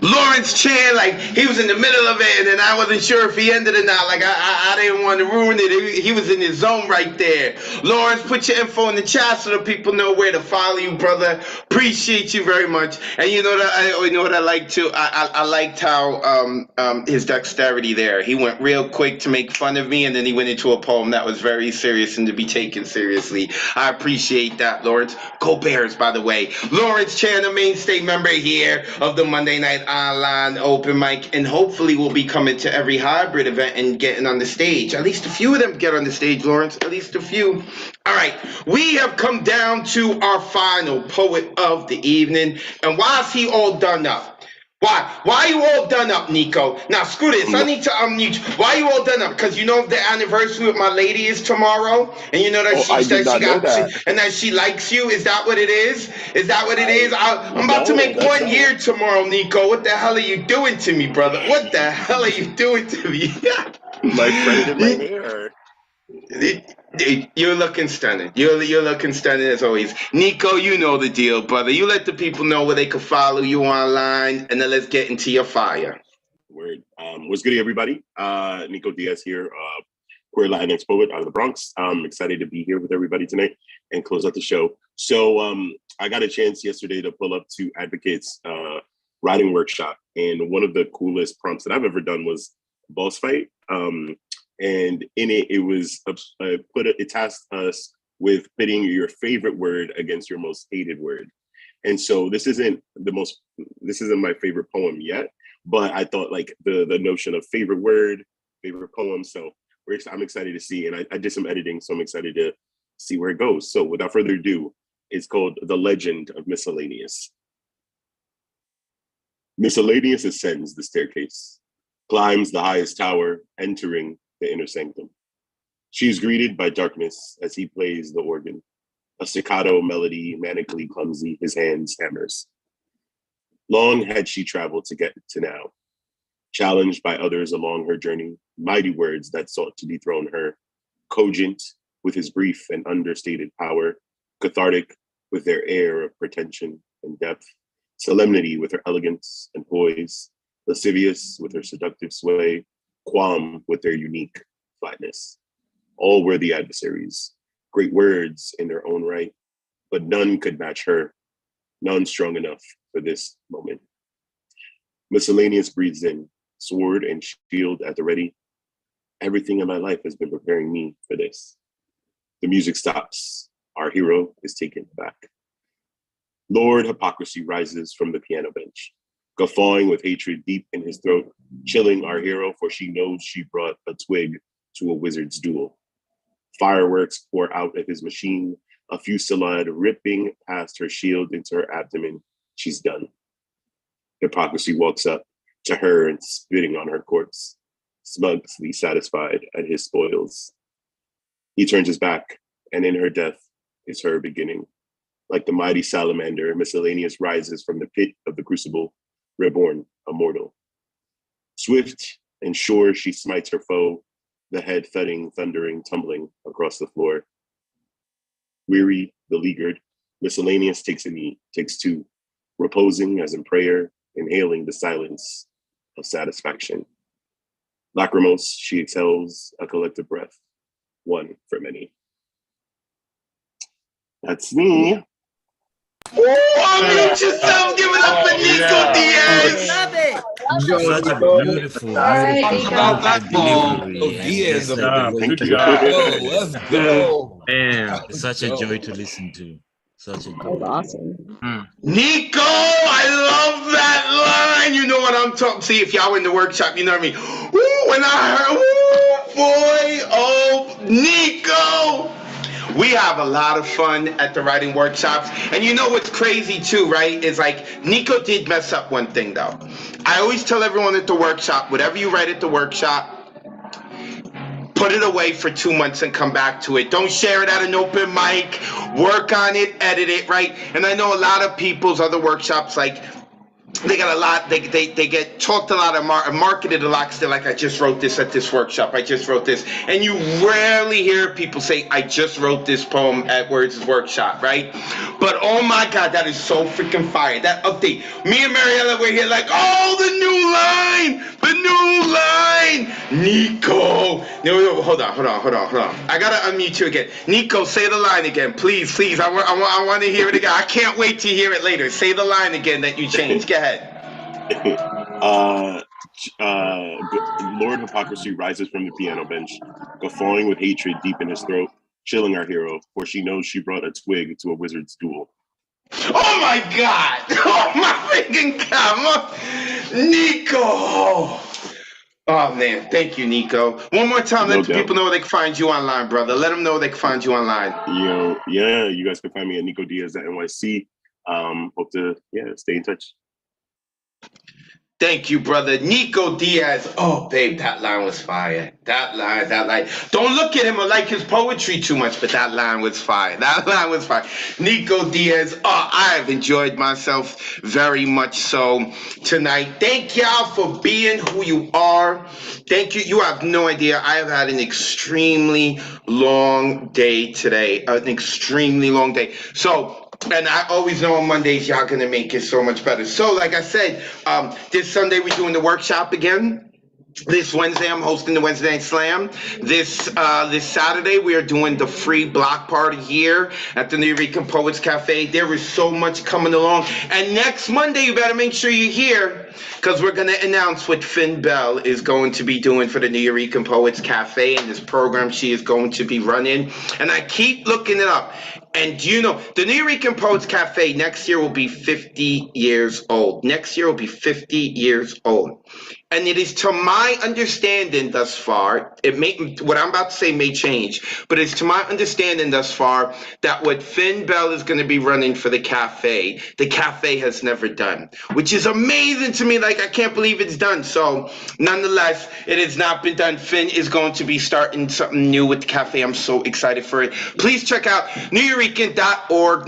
Lawrence Chan, like he was in the middle of it, and then I wasn't sure if he ended or not. Like I didn't want to ruin it. He was in his zone right there. Lawrence, put your info in the chat so the people know where to follow you, brother. Appreciate you very much. And you know what I like too. I liked how his dexterity there. He went real quick to make fun of me, and then he went into a poem that was very serious and to be taken seriously. I appreciate that, Lawrence. Go Bears, by the way. Lawrence Chan, a mainstay member here of the Monday Night Online Open Mic, and hopefully we'll be coming to every hybrid event and getting on the stage. At least a few of them get on the stage, Lawrence. At least a few. All right, we have come down to our final poet of the evening. And why is he all done up? Why are you all done up, Nico? Now, screw this. I need to unmute you. Why are you all done up? Because you know the anniversary with my lady is tomorrow, and you know that that she likes you. Is that what it is? Is that what it is? I'm about to make 1 year tomorrow, Nico. What the hell are you doing to me, brother? What the hell are you doing to me?
My friend in my hair.
You're looking stunning. You're looking stunning as always. Nico, you know the deal, brother. You let the people know where they can follow you online, and then let's get into your fire.
Word. What's good, everybody? Nico Diaz here, queer Latinx poet out of the Bronx. I'm excited to be here with everybody tonight and close out the show. So I got a chance yesterday to pull up to Advocate's writing workshop, and one of the coolest prompts that I've ever done was boss fight. And in it, it tasked us with pitting your favorite word against your most hated word. And so this isn't my favorite poem yet, but I thought like the notion of favorite word, favorite poem. So I'm excited to see, and I did some editing, so I'm excited to see where it goes. So without further ado, it's called The Legend of Miscellaneous. Miscellaneous ascends the staircase, climbs the highest tower, entering the inner sanctum. She is greeted by darkness as he plays the organ, a staccato melody, manically clumsy, his hands hammers. Long had she traveled to get to now, challenged by others along her journey, mighty words that sought to dethrone her, cogent with his brief and understated power, cathartic with their air of pretension and depth, solemnity with her elegance and poise, lascivious with her seductive sway, qualm with their unique flatness. All were the adversaries, great words in their own right, but none could match her, none strong enough for this moment. Miscellaneous breathes in, sword and shield at the ready. Everything in my life has been preparing me for this. The music stops. Our hero is taken back. Lord Hypocrisy rises from the piano bench, guffawing with hatred deep in his throat, chilling our hero, for she knows she brought a twig to a wizard's duel. Fireworks pour out of his machine, a fusillade ripping past her shield into her abdomen. She's done. Hypocrisy walks up to her and spitting on her corpse, smugly satisfied at his spoils. He turns his back, and in her death is her beginning. Like the mighty salamander, Miscellaneous rises from the pit of the crucible, reborn, immortal. Swift and sure she smites her foe, the head thudding, thundering, tumbling across the floor. Weary, beleaguered, Miscellaneous takes a knee, takes two, reposing as in prayer, inhaling the silence of satisfaction. Lachrymose, she exhales a collective breath, one for many. That's me.
Oh, unmute yourself. Give it up for Nico Diaz.
Love it.
Such a beautiful, delivery.
Diaz,
good job.
Let's go.
Man, it's such a joy to listen to. Such a joy.
Awesome.
Nico, I love that line. You know what I'm talking. See, if y'all were in the workshop, you know what I mean. Ooh, when I heard, oh boy, oh Nico. We have a lot of fun at the writing workshops. And you know what's crazy too, right? Is like Nico did mess up one thing though. I always tell everyone at the workshop, whatever you write at the workshop, put it away for 2 months and come back to it. Don't share it at an open mic. Work on it, edit it, right? And I know a lot of people's other workshops, like they got a lot, they get talked a lot of marketed a lot, because they're like, I just wrote this at this workshop, I just wrote this. And you rarely hear people say, I just wrote this poem at Wordz' workshop, right? But oh my God, that is so freaking fire. That update. Me and Mariella were here like, oh, the new line. Nico. No, hold on. I gotta unmute you again. Nico, say the line again, please. I want to hear it again. I can't wait to hear it later. Say the line again that you changed. Go ahead.
Lord Hypocrisy rises from the piano bench, guffawing with hatred deep in his throat, chilling our hero, for she knows she brought a twig to a wizard's duel.
Oh my God! Oh my freaking God! Nico! Oh man, thank you, Nico. One more time, let the people know they can find you online, brother. Let them know they can find you online.
Yeah, you guys can find me at Nico Diaz at NYC. Hope to stay in touch.
Thank you, brother. Nico Diaz. Oh, babe, that line was fire. That line. Don't look at him or like his poetry too much, but that line was fire. Nico Diaz. Oh, I have enjoyed myself very much so tonight. Thank y'all for being who you are. Thank you. You have no idea. I have had an extremely long day today. An extremely long day. So, and I always know on Mondays y'all gonna make it so much better. So like I said, this Sunday we're doing the workshop again. This Wednesday, I'm hosting the Wednesday Night Slam. This Saturday, we are doing the free block party here at the New Rican Poets Cafe. There is so much coming along. And next Monday, you better make sure you're here, because we're going to announce what Finn Bell is going to be doing for the New Rican Poets Cafe and this program she is going to be running. And I keep looking it up. And you know, the New Rican Poets Cafe next year will be 50 years old. Next year will be 50 years old. And it is to my understanding thus far, what I'm about to say may change, but it's to my understanding thus far that what Finn Bell is going to be running for the cafe has never done, which is amazing to me. Like, I can't believe it's done. So nonetheless, it has not been done. Finn is going to be starting something new with the cafe. I'm so excited for it. Please check out newurican.org,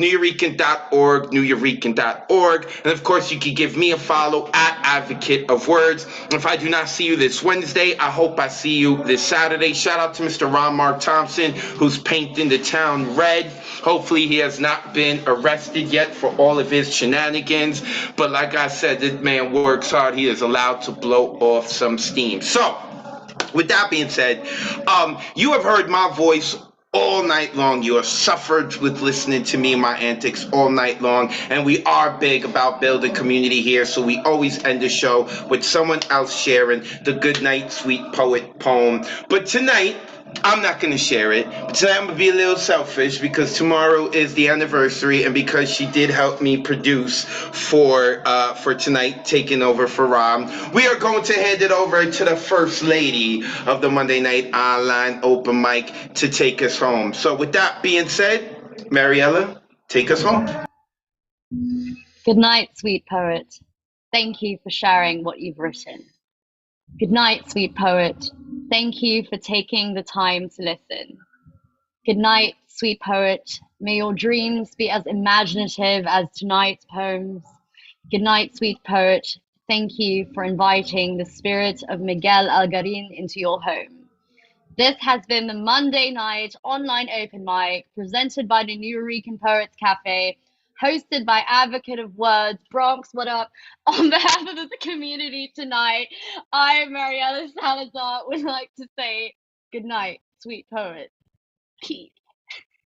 newurican.org. And of course, you can give me a follow at Advocate of Words. If I do not see you this Wednesday, I hope I see you this Saturday. Shout out to Mr. Ron Mark Thompson, who's painting the town red. Hopefully he has not been arrested yet for all of his shenanigans. But like I said, this man works hard. He is allowed to blow off some steam. So, with that being said, you have heard my voice all night long. You have suffered with listening to me and my antics all night long. And we are big about building community here. So we always end the show with someone else sharing the Goodnight Sweet Poet poem. But tonight, I'm not going to share it. But tonight I'm going to be a little selfish, because tomorrow is the anniversary, and because she did help me produce for tonight, taking over for Rob, we are going to hand it over to the First Lady of the Monday Night Online Open Mic to take us home. So with that being said, Mariella, take us home.
Good night, sweet poet. Thank you for sharing what you've written. Good night, sweet poet. Thank you for taking the time to listen. Good night, sweet poet. May your dreams be as imaginative as tonight's poems. Good night, sweet poet. Thank you for inviting the spirit of Miguel Algarin into your home. This has been the Monday Night Online Open Mic, presented by the New Rican Poets Cafe, hosted by Advocate of Words, Bronx, what up? On behalf of the community tonight, I, Mariella Salazar, would like to say good night, sweet poet. Peace.